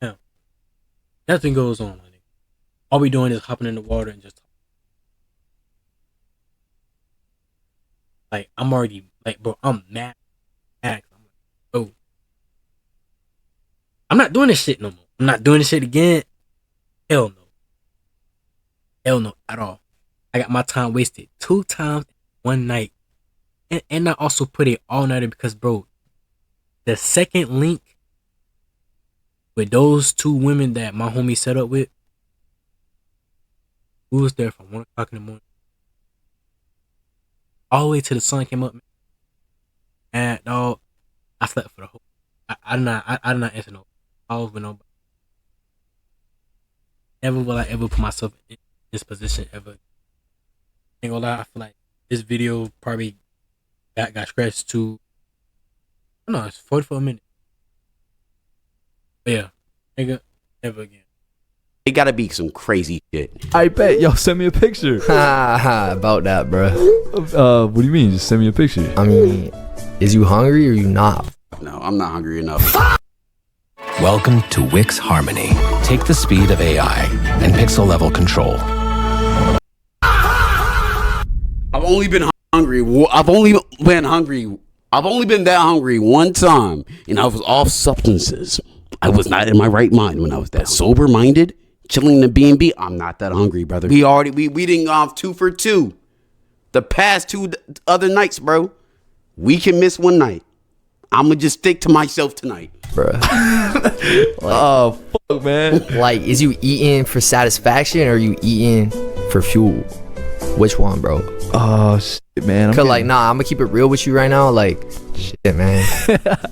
Speaker 1: Now, nothing goes on, honey. All we doing is hopping in the water and just talking. Like, I'm already, like, bro, I'm mad. I'm like, oh. I'm not doing this shit no more. I'm not doing this shit again. Hell no. Hell no at all. I got my time wasted 2 times one night. And I also put it all nighter because, bro, the second link with those 2 women that my homie set up with, we was there from 1 o'clock in the morning all the way till the sun came up. And dog, I slept for the whole. I did not answer no calls with nobody. Never will I ever put myself in this position ever. Ain't gonna lie, I feel like this video probably got scratched to. I don't know, it's 44 minutes. But yeah, nigga, never again.
Speaker 2: It gotta be some crazy shit.
Speaker 3: I bet. Yo, send me a picture.
Speaker 4: About that, bro.
Speaker 3: What do you mean? Just send me a picture.
Speaker 4: I mean, is you hungry or you not?
Speaker 2: No, I'm not hungry enough.
Speaker 5: Welcome to Wix Harmony. Take the speed of AI and pixel level control.
Speaker 2: I've only been hungry. I've only been that hungry one time, and I was off substances. I was not in my right mind when I was that sober minded, chilling in the B&B. I'm not that hungry, brother. We didn't go off 2 for 2. The past 2 other nights, bro. We can miss one night. I'm gonna just stick to myself tonight,
Speaker 4: Bro.
Speaker 3: Oh, fuck, man.
Speaker 4: Like, is you eating for satisfaction or are you eating for fuel? Which one, bro?
Speaker 3: Oh, shit, man.
Speaker 4: Cause like, nah, I'm gonna keep it real with you right now. Like, shit, man.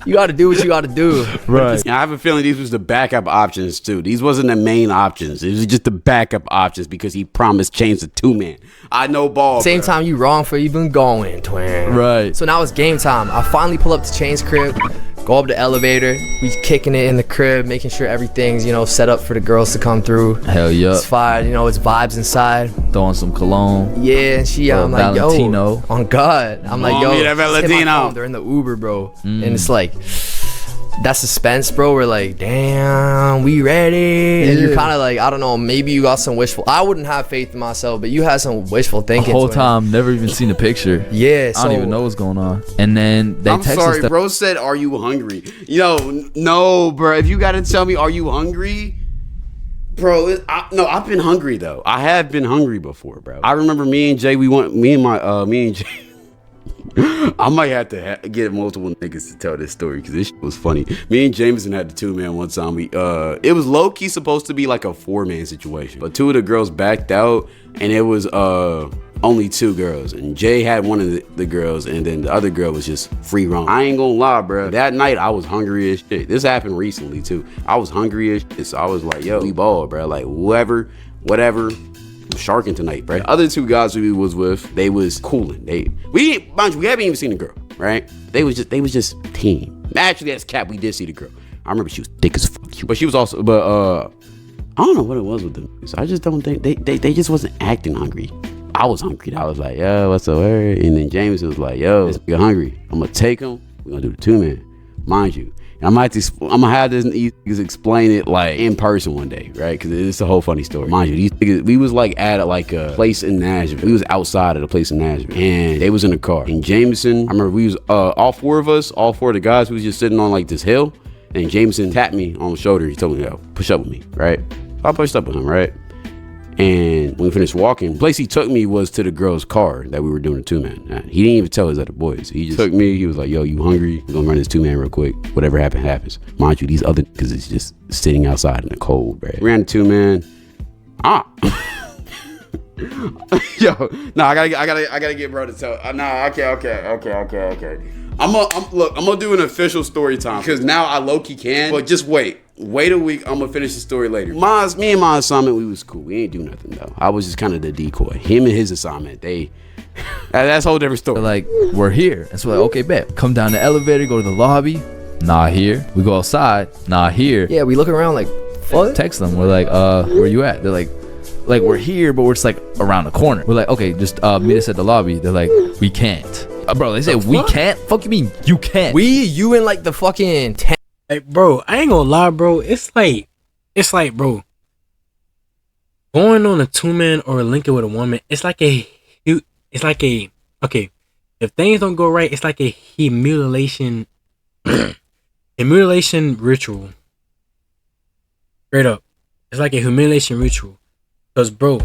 Speaker 4: You gotta do what you gotta do.
Speaker 3: Right.
Speaker 2: Yeah, I have a feeling these was the backup options too. These wasn't the main options. It was just the backup options because he promised change the 2-man. I know ball.
Speaker 4: Same
Speaker 2: bro.
Speaker 4: time you wrong for even going, twin.
Speaker 3: Right.
Speaker 4: So now it's game time. I finally pull up to Chain's crib, go up the elevator. We kicking it in the crib, making sure everything's, set up for the girls to come through.
Speaker 3: Hell yeah.
Speaker 4: It's fine, it's vibes inside.
Speaker 3: Throwing some cologne.
Speaker 4: Yeah, and she, I'm like,
Speaker 3: Valentino.
Speaker 4: yo, on God. I'm like,
Speaker 2: Mommy,
Speaker 4: yo,
Speaker 2: that
Speaker 4: just hit my
Speaker 2: Valentino.
Speaker 4: phone. They're in the Uber, bro. And it's like, that suspense, bro. We're like, damn, we ready. And you're kind of like, I don't know, maybe you got some wishful. I wouldn't have faith in myself, but you had some wishful
Speaker 3: The
Speaker 4: thinking.
Speaker 3: whole
Speaker 4: twin.
Speaker 3: time, never even seen a picture.
Speaker 4: Yeah,
Speaker 3: I don't even know what's going on. And then they
Speaker 2: I'm
Speaker 3: text
Speaker 2: sorry,
Speaker 3: us that
Speaker 2: bro said, are you hungry? Yo, no, bro. If you gotta tell me, are you hungry? Bro, no, I've been hungry though. I have been hungry before, bro. I remember me and Jay, me and Jay. I might have to get multiple niggas to tell this story because this shit was funny. Me and Jameson had the 2-man one time. It was low key supposed to be like a 4-man situation, but 2 of the girls backed out, and it was only 2 girls. And Jay had one of the girls, and then the other girl was just free roam. I ain't gonna lie, bro. That night I was hungry as shit. This happened recently too. I was hungry as shit, so I was like, yo, we ball, bro. Like whatever. I'm sharking tonight, bro. The other 2 guys we was with, they was cooling. We haven't even seen the girl, right? They was just team. Actually, that's cap. We did see the girl. I remember she was thick as fuck. But she was also, I don't know what it was with them. I just don't think they just wasn't acting hungry. I was hungry. I was like, yo, what's the word? And then James was like, yo, you're hungry. I'm gonna take him. We're gonna do the 2-man. Mind you, And I'm gonna have this niggas explain it like in person one day, right? Because it's a whole funny story. Mind you, these niggas, we was like at like a place in Nashville. We was outside of the place in Nashville, and they was in a car. And Jameson, I remember we was all four of the guys, we was just sitting on like this hill. And Jameson tapped me on the shoulder. He told me, yo, push up with me, right? I pushed up with him, right? And when we finished walking, the place he took me was to the girl's car that we were doing a 2-man. He didn't even tell his other boys. He just took me. He was like, yo, you hungry? We're gonna run this 2-man real quick. Whatever happens. Mind you, these other niggas is just sitting outside in the cold, right? We ran the 2-man. Yo, no, I gotta get bro to tell. Okay. I'm gonna do an official story time because now I low-key can, but just wait a week. I'm gonna finish the story later. Me and my assignment, we was cool. We ain't do nothing though. I was just kind of the decoy. Him and his assignment, that's a whole different story.
Speaker 3: They're like, we're here. And so we're like, okay, bet. Come down the elevator, go to the lobby. Not here. We go outside. Not here.
Speaker 4: Yeah, we look around like, what?
Speaker 3: Text them. We're like, where you at? They're like we're here, but we're just like around the corner. We're like, okay, just meet us at the lobby. They're like, we can't. Bro, they said we can't? Fuck you mean you can't?
Speaker 4: You in like the fucking tent.
Speaker 1: Hey, bro, I ain't gonna lie, bro. It's like, bro, going on a 2-man or linking with a woman, okay, if things don't go right, it's like a humiliation ritual. Straight up. It's like a humiliation ritual. Because, bro,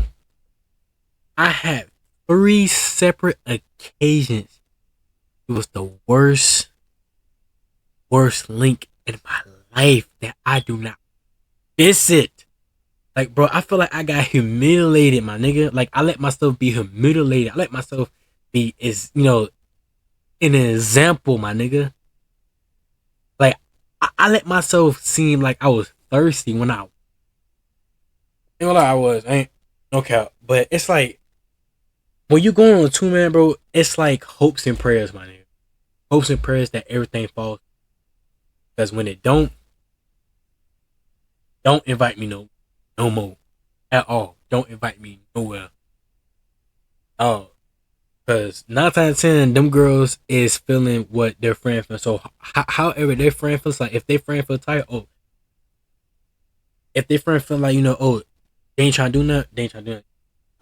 Speaker 1: I had 3 separate occasions. It was the worst link in my life that I do not visit. Like, bro, I feel like I got humiliated, my nigga. Like, I let myself be humiliated. I let myself be, an example, my nigga. Like, I let myself seem like I was thirsty when I ain't no cap. But it's like, when you go on a 2-man, bro, it's like hopes and prayers, my nigga. Hopes and prayers that everything falls. Because when it don't invite me no more. At all. Don't invite me nowhere. Oh. Because 9 times out of 10, them girls is feeling what their friend feels. So, however their friend feels, like, if their friend feel tired, if their friend feel like, they ain't trying to do nothing, they ain't trying to do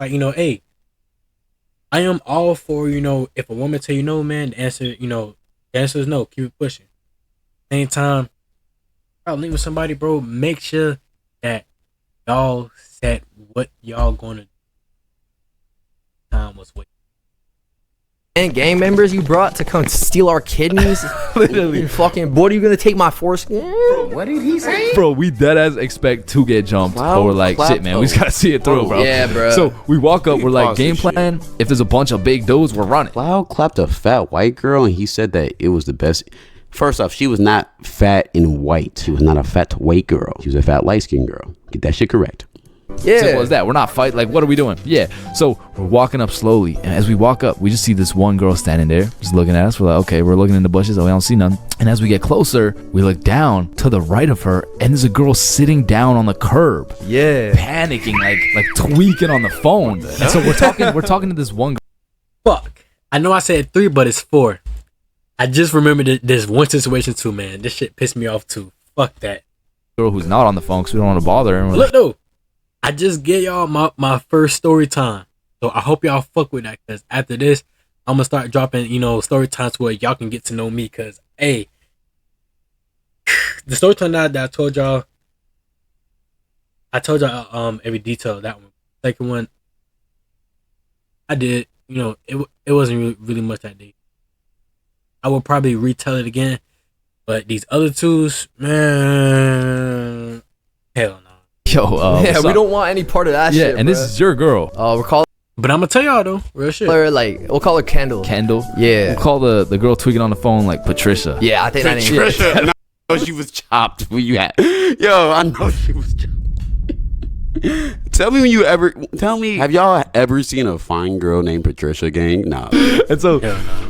Speaker 1: nothing. Like, hey, I am all for, if a woman tell you no, man, the answer is no. Keep it pushing. Same time, I'll link with somebody, bro. Make sure that y'all set what y'all gonna do. Time was waiting.
Speaker 4: And gang members you brought to come steal our kidneys. Literally. Fucking, what are you gonna take my foreskin?
Speaker 2: What did he say?
Speaker 3: Bro, we deadass expect to get jumped. But we're like, shit, man, we just gotta see it through, bro.
Speaker 4: Yeah, bro.
Speaker 3: So we walk up, we're like, game plan. If there's a bunch of big dudes, we're running.
Speaker 2: Cloud clapped a fat white girl, and he said that it was the best. First off, she was not fat and white. She was not a fat white girl. She was a fat light-skinned girl. Get that shit correct.
Speaker 4: Yeah.
Speaker 3: Simple as that. We're not fighting. Like, what are we doing? Yeah. So we're walking up slowly, and as we walk up, we just see this one girl standing there, just looking at us. We're like, okay, we're looking in the bushes. Oh, we don't see none. And as we get closer, we look down to the right of her, and there's a girl sitting down on the curb.
Speaker 4: Yeah.
Speaker 3: Panicking, like tweaking on the phone. And so we're talking to this one girl.
Speaker 1: Fuck. I know I said 3, but it's 4. I just remembered this one situation too, man. This shit pissed me off too. Fuck that.
Speaker 3: Girl who's not on the phone because we don't want to bother her. And
Speaker 1: Look though, I just gave y'all my first story time. So I hope y'all fuck with that, because after this, I'm gonna start dropping, story times where y'all can get to know me. Because, hey, the story time that I told y'all every detail. That one. Second one, I did. It wasn't really much that day. I will probably retell it again, but these other twos, man, hell no.
Speaker 3: Yo,
Speaker 4: yeah, we don't want any part of that shit.
Speaker 3: Yeah, and
Speaker 4: bro.
Speaker 3: this is your girl.
Speaker 4: We're calling
Speaker 1: But I'm gonna tell y'all though, real shit.
Speaker 4: her we'll call her Kendall.
Speaker 3: Kendall.
Speaker 4: Yeah.
Speaker 3: We'll call the girl tweaking on the phone like Patricia.
Speaker 4: Yeah, I think that name.
Speaker 2: Patricia. I know she was chopped when you had. Yo, I know she was chopped. Tell me, have y'all ever seen a fine girl named Patricia, gang? Nah.
Speaker 3: And so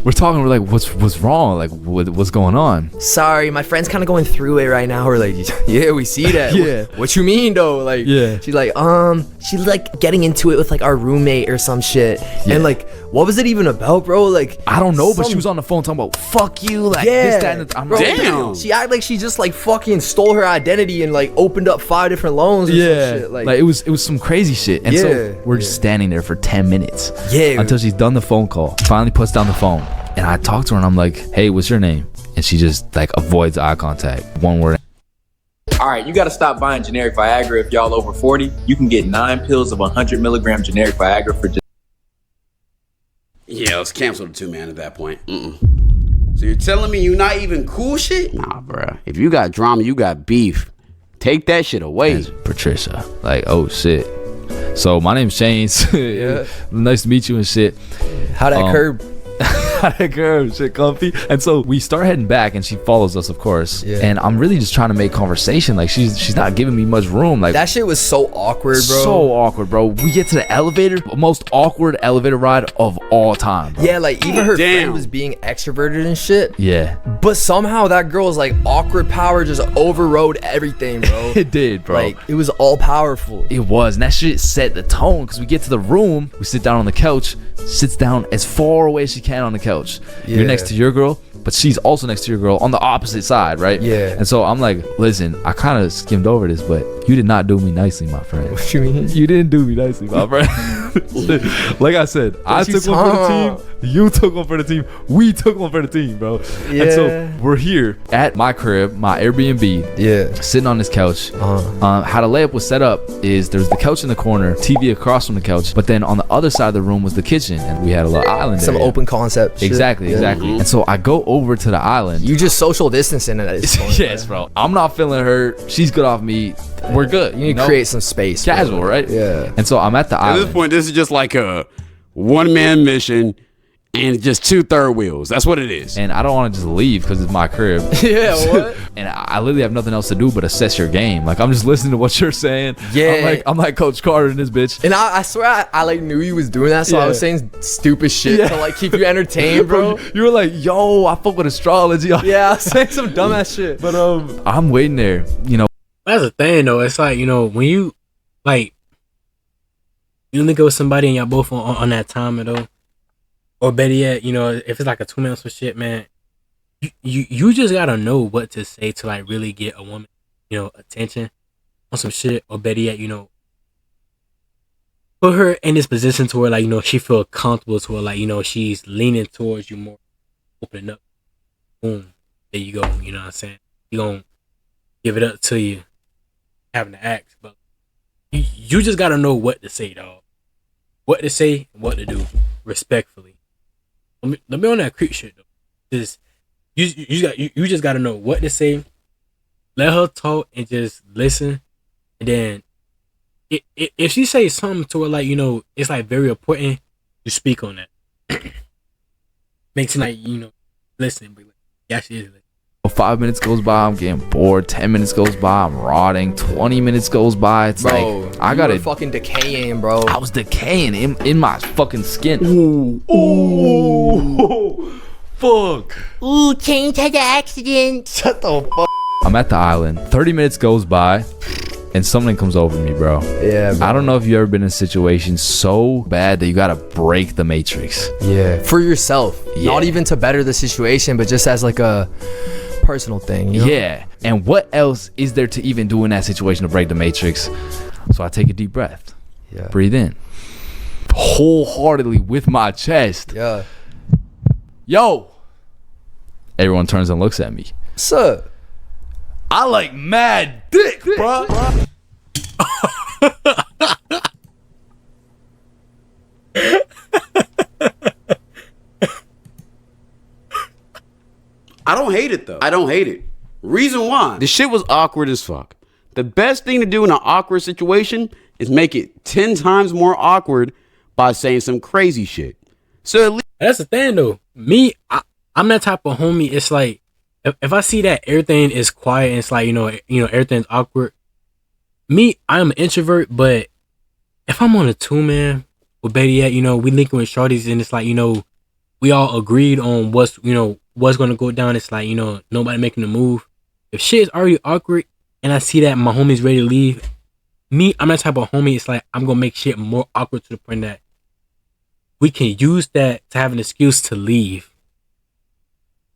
Speaker 3: we're talking, we're like, what's wrong? Like, what's going on?
Speaker 4: Sorry, my friend's kind of going through it right now. We're like, yeah, we see that.
Speaker 3: Yeah.
Speaker 4: What you mean though? Like,
Speaker 3: yeah.
Speaker 4: She's like, she's like getting into it with like our roommate or some shit.
Speaker 3: Yeah.
Speaker 4: And like, what was it even about, bro? Like,
Speaker 3: I don't know, but she was on the phone talking about fuck you, like this, that, and I'm
Speaker 4: bro,
Speaker 3: like,
Speaker 2: damn.
Speaker 4: She acted like she just like fucking stole her identity and like opened up 5 different loans or some shit.
Speaker 3: Like it was some crazy shit. And so we're just standing there for 10 minutes.
Speaker 4: Yeah.
Speaker 3: Until she's done the phone call. Finally puts down the phone. And I talk to her and I'm like, hey, what's your name? And she just like avoids eye contact. One word.
Speaker 6: All right, you got to stop buying generic Viagra if y'all over 40. You can get 9 pills of 100 milligram generic Viagra for just.
Speaker 2: Yeah, let's cancel the 2-man at that point. So you're telling me you're not even cool shit? Nah, bruh. If you got drama, you got beef. Take that shit away.
Speaker 3: Patricia. Like, oh shit. So my name's Shane's. Yeah. Nice to meet you and shit.
Speaker 4: How that curb?
Speaker 3: That girl, shit comfy. And so we start heading back and she follows us, of course.
Speaker 4: Yeah.
Speaker 3: And I'm really just trying to make conversation. Like she's not giving me much room. Like
Speaker 4: That shit was so awkward, bro.
Speaker 3: so awkward, bro. We get to the elevator, most awkward elevator ride of all time, bro.
Speaker 4: Yeah, like even her
Speaker 2: Damn.
Speaker 4: friend was being extroverted and shit.
Speaker 3: Yeah.
Speaker 4: But somehow that girl's like awkward power just overrode everything, bro.
Speaker 3: It did, bro.
Speaker 4: Like it was all powerful.
Speaker 3: It was, and that shit set the tone. Because we get to the room, we sit down on the couch, sits down as far away as she can on the couch. You're next to your girl, but she's also next to your girl on the opposite side, right?
Speaker 4: Yeah.
Speaker 3: And so I'm like, listen, I kind of skimmed over this, but you did not do me nicely, my friend.
Speaker 4: What you mean?
Speaker 3: You didn't do me nicely, my friend. Like I said, I
Speaker 4: you
Speaker 3: took one for the
Speaker 4: talking
Speaker 3: team. You took one for the team. We took one for the team, bro. And so we're here at my crib, my Airbnb.
Speaker 4: Yeah.
Speaker 3: Sitting on this couch. How the layup was set up is there's the couch in the corner, TV across from the couch, but then on the other side of the room was the kitchen, and we had a little island
Speaker 4: Some
Speaker 3: area.
Speaker 4: open concept shit.
Speaker 3: Exactly. And so I go over to the island.
Speaker 4: You just social distancing at this point.
Speaker 3: Yes, bro. I'm not feeling her. She's good off me. We're good.
Speaker 4: You need to create some space. bro.
Speaker 3: casual, right?
Speaker 4: Yeah.
Speaker 3: And so I'm at the
Speaker 2: At
Speaker 3: island.
Speaker 2: this point, this is just like a 1-man mission and just 2 third wheels. That's what it is.
Speaker 3: And I don't want to just leave because it's my crib.
Speaker 4: Yeah, what?
Speaker 3: And I literally have nothing else to do but assess your game. Like I'm just listening to what you're saying.
Speaker 4: Yeah.
Speaker 3: I'm like Coach Carter in this bitch.
Speaker 4: And I swear I like knew you was doing that, so I was saying stupid shit to like keep you entertained, bro.
Speaker 3: You were like, yo, I fuck with astrology.
Speaker 4: Yeah, I was saying some dumbass shit.
Speaker 3: But I'm waiting there, you know.
Speaker 1: That's the thing though. It's like, you know, when you like you link up with somebody and y'all both on that time though, or better yet, you know, if it's like a 2-man or some shit, man, you just gotta know what to say to like really get a woman, you know, attention on some shit, or better yet, you know, put her in this position to where like, you know, she feel comfortable to where like, you know, she's leaning towards you more, opening up. Boom, there you go. You know what I'm saying? You gonna give it up to you, having to act, but you just gotta know what to say, dog. What to say, what to do, respectfully. Let me on that creep shit though. Just you just gotta know what to say. Let her talk and just listen, and then if she says something to her like, you know, it's like very important, you speak on that. Makes it like, you know, listen, but like, yeah, she is listening.
Speaker 3: 5 minutes goes by, I'm getting bored. 10 minutes goes by, I'm rotting. 20 minutes goes by, it's
Speaker 4: Bro,
Speaker 3: like I
Speaker 4: you
Speaker 3: gotta
Speaker 4: were fucking decaying, bro.
Speaker 3: I was decaying in my fucking skin. Ooh, fuck.
Speaker 7: Ooh, Change had an accident.
Speaker 4: Shut the fuck.
Speaker 3: I'm at the island. 30 minutes goes by, and something comes over me, bro.
Speaker 4: Yeah, bro.
Speaker 3: I don't know if you've ever been in a situation so bad that you gotta break the matrix.
Speaker 4: Yeah. For yourself.
Speaker 3: Yeah.
Speaker 4: Not even to better the situation, but just as like a personal thing. You know?
Speaker 3: Yeah. And what else is there to even do in that situation to break the matrix? So I take a deep breath.
Speaker 4: Yeah.
Speaker 3: Breathe in. Wholeheartedly with my chest.
Speaker 4: Yeah.
Speaker 3: Yo. Everyone turns and looks at me.
Speaker 4: What's up?
Speaker 3: I like mad dick, bro.
Speaker 2: I don't hate it though. I don't hate it. Reason why? The shit was awkward as fuck. The best thing to do in an awkward situation is make it 10 times more awkward by saying some crazy shit. So at least
Speaker 1: That's the thing though. Me, I'm that type of homie. It's like if I see that everything is quiet and it's like, you know, everything's awkward. Me, I'm an introvert, but if I'm on a 2-man, or better yet, you know, we linking with shorties and it's like, you know, we all agreed on what's gonna go down. It's like, you know, nobody making a move. If shit is already awkward and I see that my homie's ready to leave, me, I'm that type of homie. It's like I'm gonna make shit more awkward to the point that we can use that to have an excuse to leave.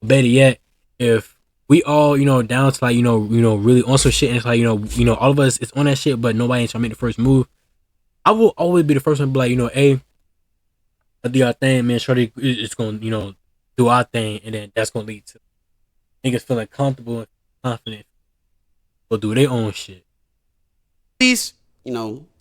Speaker 1: Better yet, if we all, down to like, really on some shit, and it's like, all of us is on that shit, but nobody ain't trying to make the first move. I will always be the first one to be like, hey, I do our thing, man. Shorty is gonna, do our thing, and then that's gonna lead to niggas feeling comfortable and confident. Will do their own shit.
Speaker 2: At least,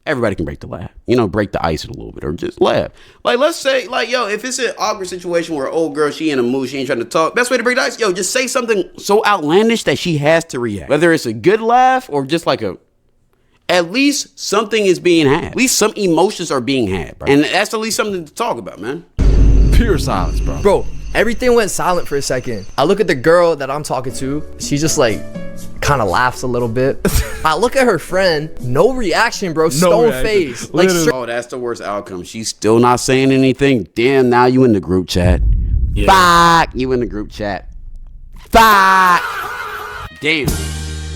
Speaker 2: everybody can break the laugh. Break the ice a little bit or just laugh. Like, let's say, like, yo, if it's an awkward situation where old girl, she in a mood, she ain't trying to talk, best way to break the ice, yo, just say something so outlandish that she has to react. Whether it's a good laugh or just like at least something is being had. At least some emotions are being had, bro. And that's at least something to talk about, man.
Speaker 3: Pure silence, bro.
Speaker 4: Bro, everything went silent for a second. I look at the girl that I'm talking to. She just like kind of laughs a little bit. I look at her friend. No reaction, bro. Stone
Speaker 3: reaction.
Speaker 4: face. Like,
Speaker 2: Oh, that's the worst outcome. She's still not saying anything. Damn, now you in the group chat.
Speaker 1: Yeah.
Speaker 2: Fuck, you in the group chat. Fuck. Damn,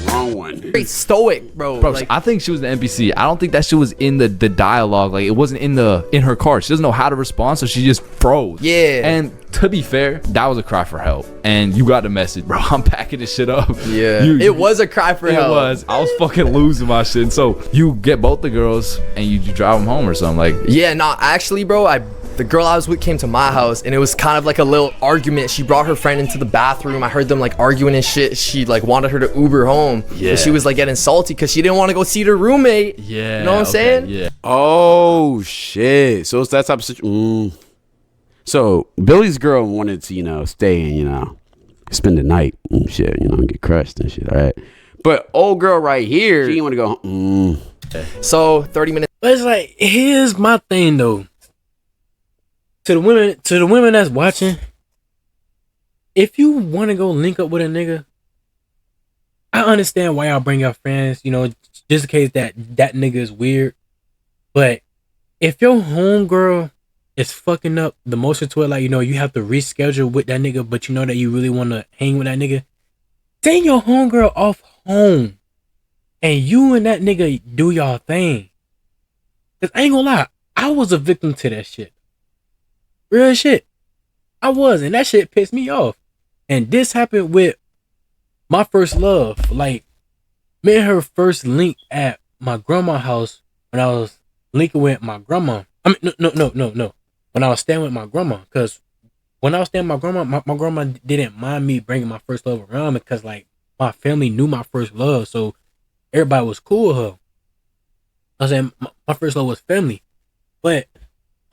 Speaker 2: wrong one.
Speaker 4: straight stoic, bro.
Speaker 3: Bro,
Speaker 4: Like,
Speaker 3: I think she was the NPC. I don't think that shit was in the dialogue. Like, it wasn't in her card. She doesn't know how to respond, so she just froze.
Speaker 4: Yeah.
Speaker 3: And to be fair, that was a cry for help. And you got the message, bro. I'm packing this shit up.
Speaker 4: yeah. It was a cry for help.
Speaker 3: It was. I was fucking losing my shit. So you get both the girls and you drive them home or something. Like,
Speaker 4: Yeah, no, actually, bro, the girl I was with came to my house, and it was kind of like a little argument. She brought her friend into the bathroom. I heard them like arguing and shit. She like wanted her to Uber home.
Speaker 3: Yeah.
Speaker 4: But she was like getting salty because she didn't want to go see her roommate.
Speaker 3: yeah.
Speaker 4: You know what I'm saying?
Speaker 3: Yeah.
Speaker 2: Oh shit! So it's that type of situation. So Billy's girl wanted to, stay and spend the night and shit, and get crushed and shit. All right, but old girl right here, she didn't want to go home.
Speaker 4: So 30 minutes.
Speaker 1: But it's like, here's my thing though. To the women that's watching, if you want to go link up with a nigga, I understand why y'all bring your friends, just in case that nigga is weird. But if your homegirl is fucking up the motion to it, like, you have to reschedule with that nigga, but you know that you really want to hang with that nigga, send your homegirl off home and you and that nigga do y'all thing. Cause I ain't gonna lie, I was a victim to that shit. Real shit. I was, and that shit pissed me off. And this happened with my first love. Like, me and her first link at my grandma's house when I was linking with my grandma. I mean, no. When I was staying with my grandma. Because when I was staying with my grandma, my grandma didn't mind me bringing my first love around because, like, my family knew my first love. So, everybody was cool with her. I was saying my first love was family. But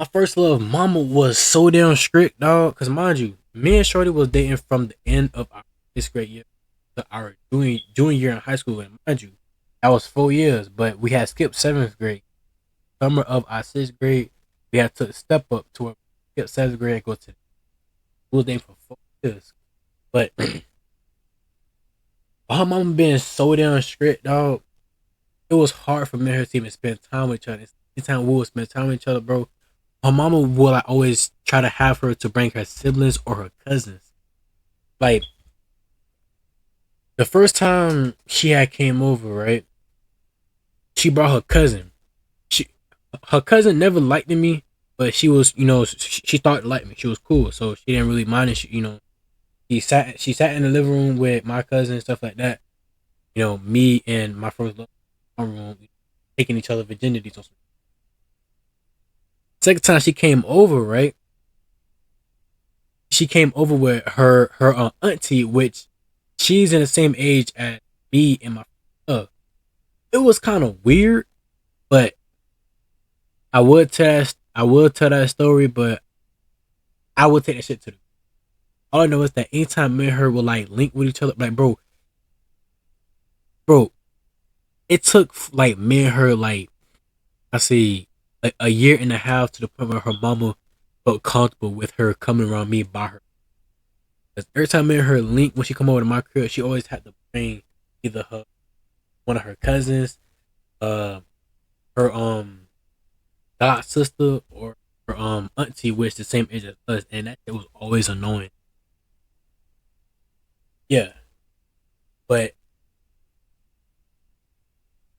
Speaker 1: my first love, mama was so damn strict, dog. Because mind you, me and Shorty was dating from the end of our 6th grade year to our junior year in high school. And mind you, that was 4 years, but we had skipped 7th grade. Summer of our 6th grade, we had to step up to a skip 7th grade and go to we was dating for 4 years. But her mama being so damn strict, dog, it was hard for me and her to even spend time with each other. Anytime we would spend time with each other, bro, her mama would like always try to have her to bring her siblings or her cousins. Like, the first time she had came over, right? She brought her cousin. Her cousin never liked me, but she was, she thought liked me. She was cool, so she didn't really mind it. She sat in the living room with my cousin and stuff like that. Me and my first love room taking each other virginities or something. Second time she came over, right? She came over with her auntie, which she's in the same age as me and my It was kind of weird, but I would tell that story, but I would take that shit to the. All I know is that anytime me and her would like link with each other, like bro, it took like me and her like like a year and a half to the point where her mama felt comfortable with her coming around me by her. Because every time me and her link, when she come over to my crib, she always had to bring either one of her cousins, her god sister, or her auntie, which the same age as us, and that it was always annoying. Yeah, but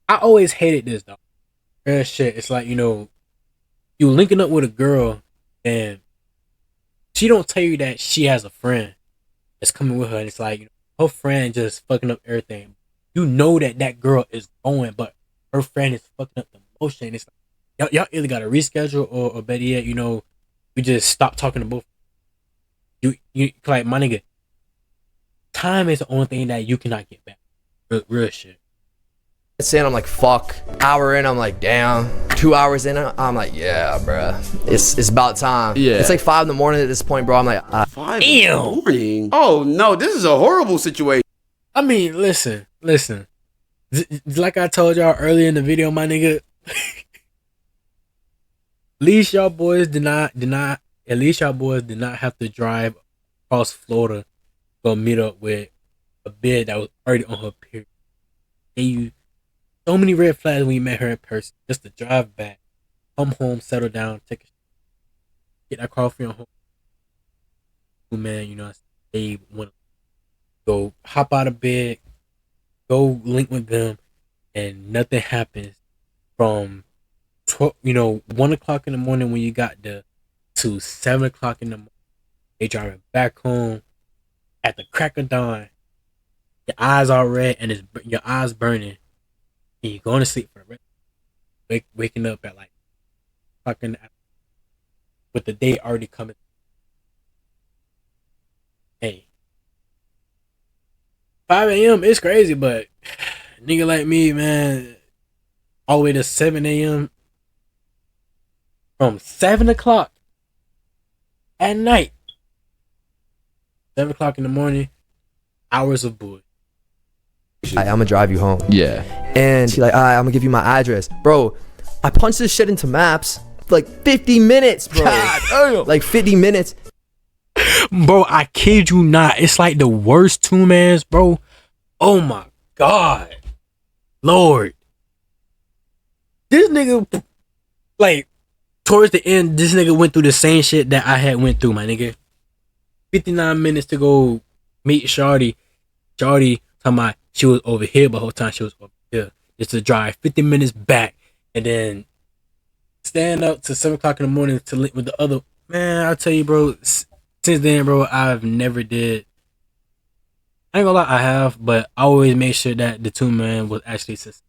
Speaker 1: I always hated this though. Real shit. It's like, you linking up with a girl and she don't tell you that she has a friend that's coming with her, and it's like, you know, her friend just fucking up everything. You know that girl is going, but her friend is fucking up the motion. It's like y'all either gotta reschedule or better yet, you know, you just stop talking to both. You like, my nigga, time is the only thing that you cannot get back. Real shit.
Speaker 4: Saying I'm like, fuck. Hour in, I'm like, damn. 2 hours in, I'm like, yeah, bruh. It's about time.
Speaker 3: Yeah.
Speaker 4: It's like 5 in the morning at this point, bro. I'm like,
Speaker 2: 5 in the morning? Oh, no, this is a horrible situation.
Speaker 1: I mean, listen. Like I told y'all earlier in the video, my nigga. At least y'all boys did not have to drive across Florida to go meet up with a bitch that was already on her period. And you so many red flags when you met her in person. Just to drive back, come home, settle down, take a get that coffee on home. Man, you know, they want to go hop out of bed, go link with them, and nothing happens from 1 o'clock in the morning when you got there to 7 o'clock in the morning. They driving back home at the crack of dawn. Your eyes are red and your eyes burning, and you're going to sleep for the rest. Waking up at like fucking with the day already coming. Hey, 5 a.m. it's crazy, but nigga like me, man, all the way to 7 a.m. from 7 o'clock at night, 7 o'clock in the morning, hours of bull.
Speaker 4: I'm gonna drive you home.
Speaker 3: Yeah.
Speaker 4: And she's like, I'm gonna give you my address. Bro, I punched this shit into maps for like 50 minutes, bro. Like 50 minutes.
Speaker 1: Bro, I kid you not. It's like the worst 2-mans, bro. Oh my God. Lord. This nigga, like, towards the end, this nigga went through the same shit that I had went through, my nigga. 59 minutes to go meet Shawty. Shawty talking about she was over here, but the whole time she was over here. Just to drive 50 minutes back and then stand up to 7 o'clock in the morning to link with the other. Man, I'll tell you, bro, since then, bro, I've never did. I ain't gonna lie, I have, but I always make sure that the 2-man was actually successful.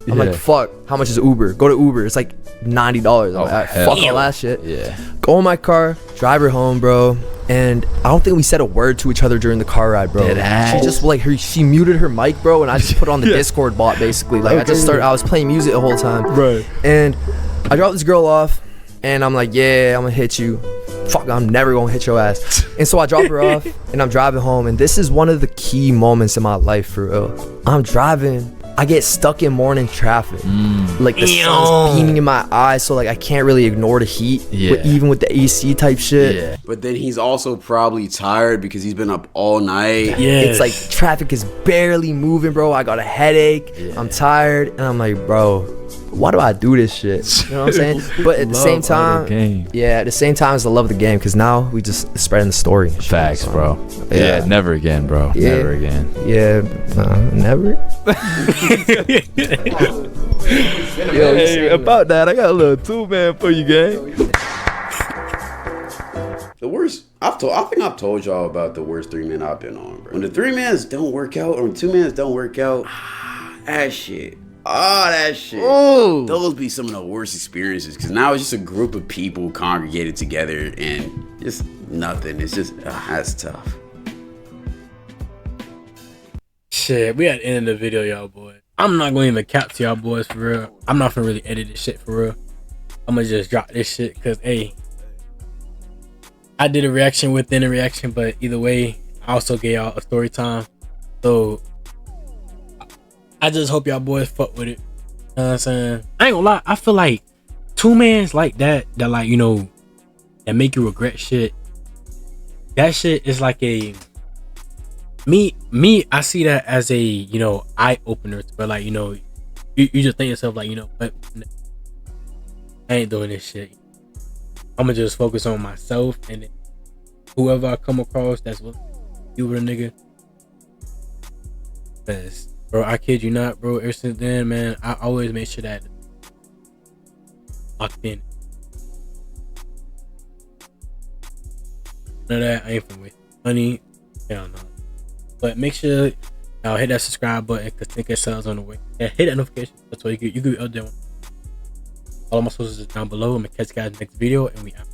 Speaker 4: I'm like, fuck, how much is Uber? Go to Uber. It's like $90. I'm like,
Speaker 3: hell.
Speaker 4: fuck all that shit.
Speaker 3: Yeah.
Speaker 4: Go in my car, drive her home, bro. And I don't think we said a word to each other during the car ride, bro. She just like she muted her mic, bro, and I just put on the Discord bot basically. Like I was playing music the whole time.
Speaker 3: Right.
Speaker 4: And I dropped this girl off, and I'm like, yeah, I'm gonna hit you. Fuck, I'm never gonna hit your ass. And so I drop her off, and I'm driving home, and this is one of the key moments in my life, for real. I'm driving, I get stuck in morning traffic. Like the sun's beaming in my eyes, so like I can't really ignore the heat.
Speaker 3: Yeah.
Speaker 4: Even with the AC type shit.
Speaker 3: Yeah.
Speaker 2: But then he's also probably tired because he's been up all night.
Speaker 1: Yeah.
Speaker 4: It's like traffic is barely moving, bro. I got a headache.
Speaker 3: Yeah.
Speaker 4: I'm tired, and I'm like, bro, why do I do this shit? You know what I'm saying? But at the same time, yeah, at the same time, it's the love of the game, because now we just spreading the story.
Speaker 3: Facts, bro.
Speaker 4: Yeah.
Speaker 3: Yeah, never again, bro.
Speaker 4: Yeah.
Speaker 3: Never again.
Speaker 4: Yeah, never. Yo,
Speaker 3: Hey, about that, I got a little 2-man for you, gang.
Speaker 2: The worst, I think I've told y'all about the worst 3-man I've been on, bro. When the 3-mans don't work out, or when 2-mans don't work out, that shit. Those be some of the worst experiences, because now it's just a group of people congregated together and just nothing. It's just, that's tough.
Speaker 1: Shit, we at the end of the video, y'all boys. I'm not going to even cap to y'all boys for real. I'm not gonna really edit this shit for real. I'm gonna just drop this shit because, hey, I did a reaction within a reaction, but either way, I also gave y'all a story time. So I just hope y'all boys fuck with it. You know what I'm saying? I ain't gonna lie, I feel like 2-mans like that like, you know, that make you regret shit. That shit is like a me, I see that as a, you know, eye opener, but like, you know, you just think yourself like, you know, what, I ain't doing this shit. I'm gonna just focus on myself, and then whoever I come across that's what you with a nigga. Cause, bro, I kid you not, bro. Ever since then, man, I always make sure that locked in. None of that. I ain't finna waste money. Hell no. But make sure y'all hit that subscribe button because 10K subs on the way. Yeah, hit that notification. That's why you can be up there. All of my socials is down below. I'm gonna catch you guys next video, and we out.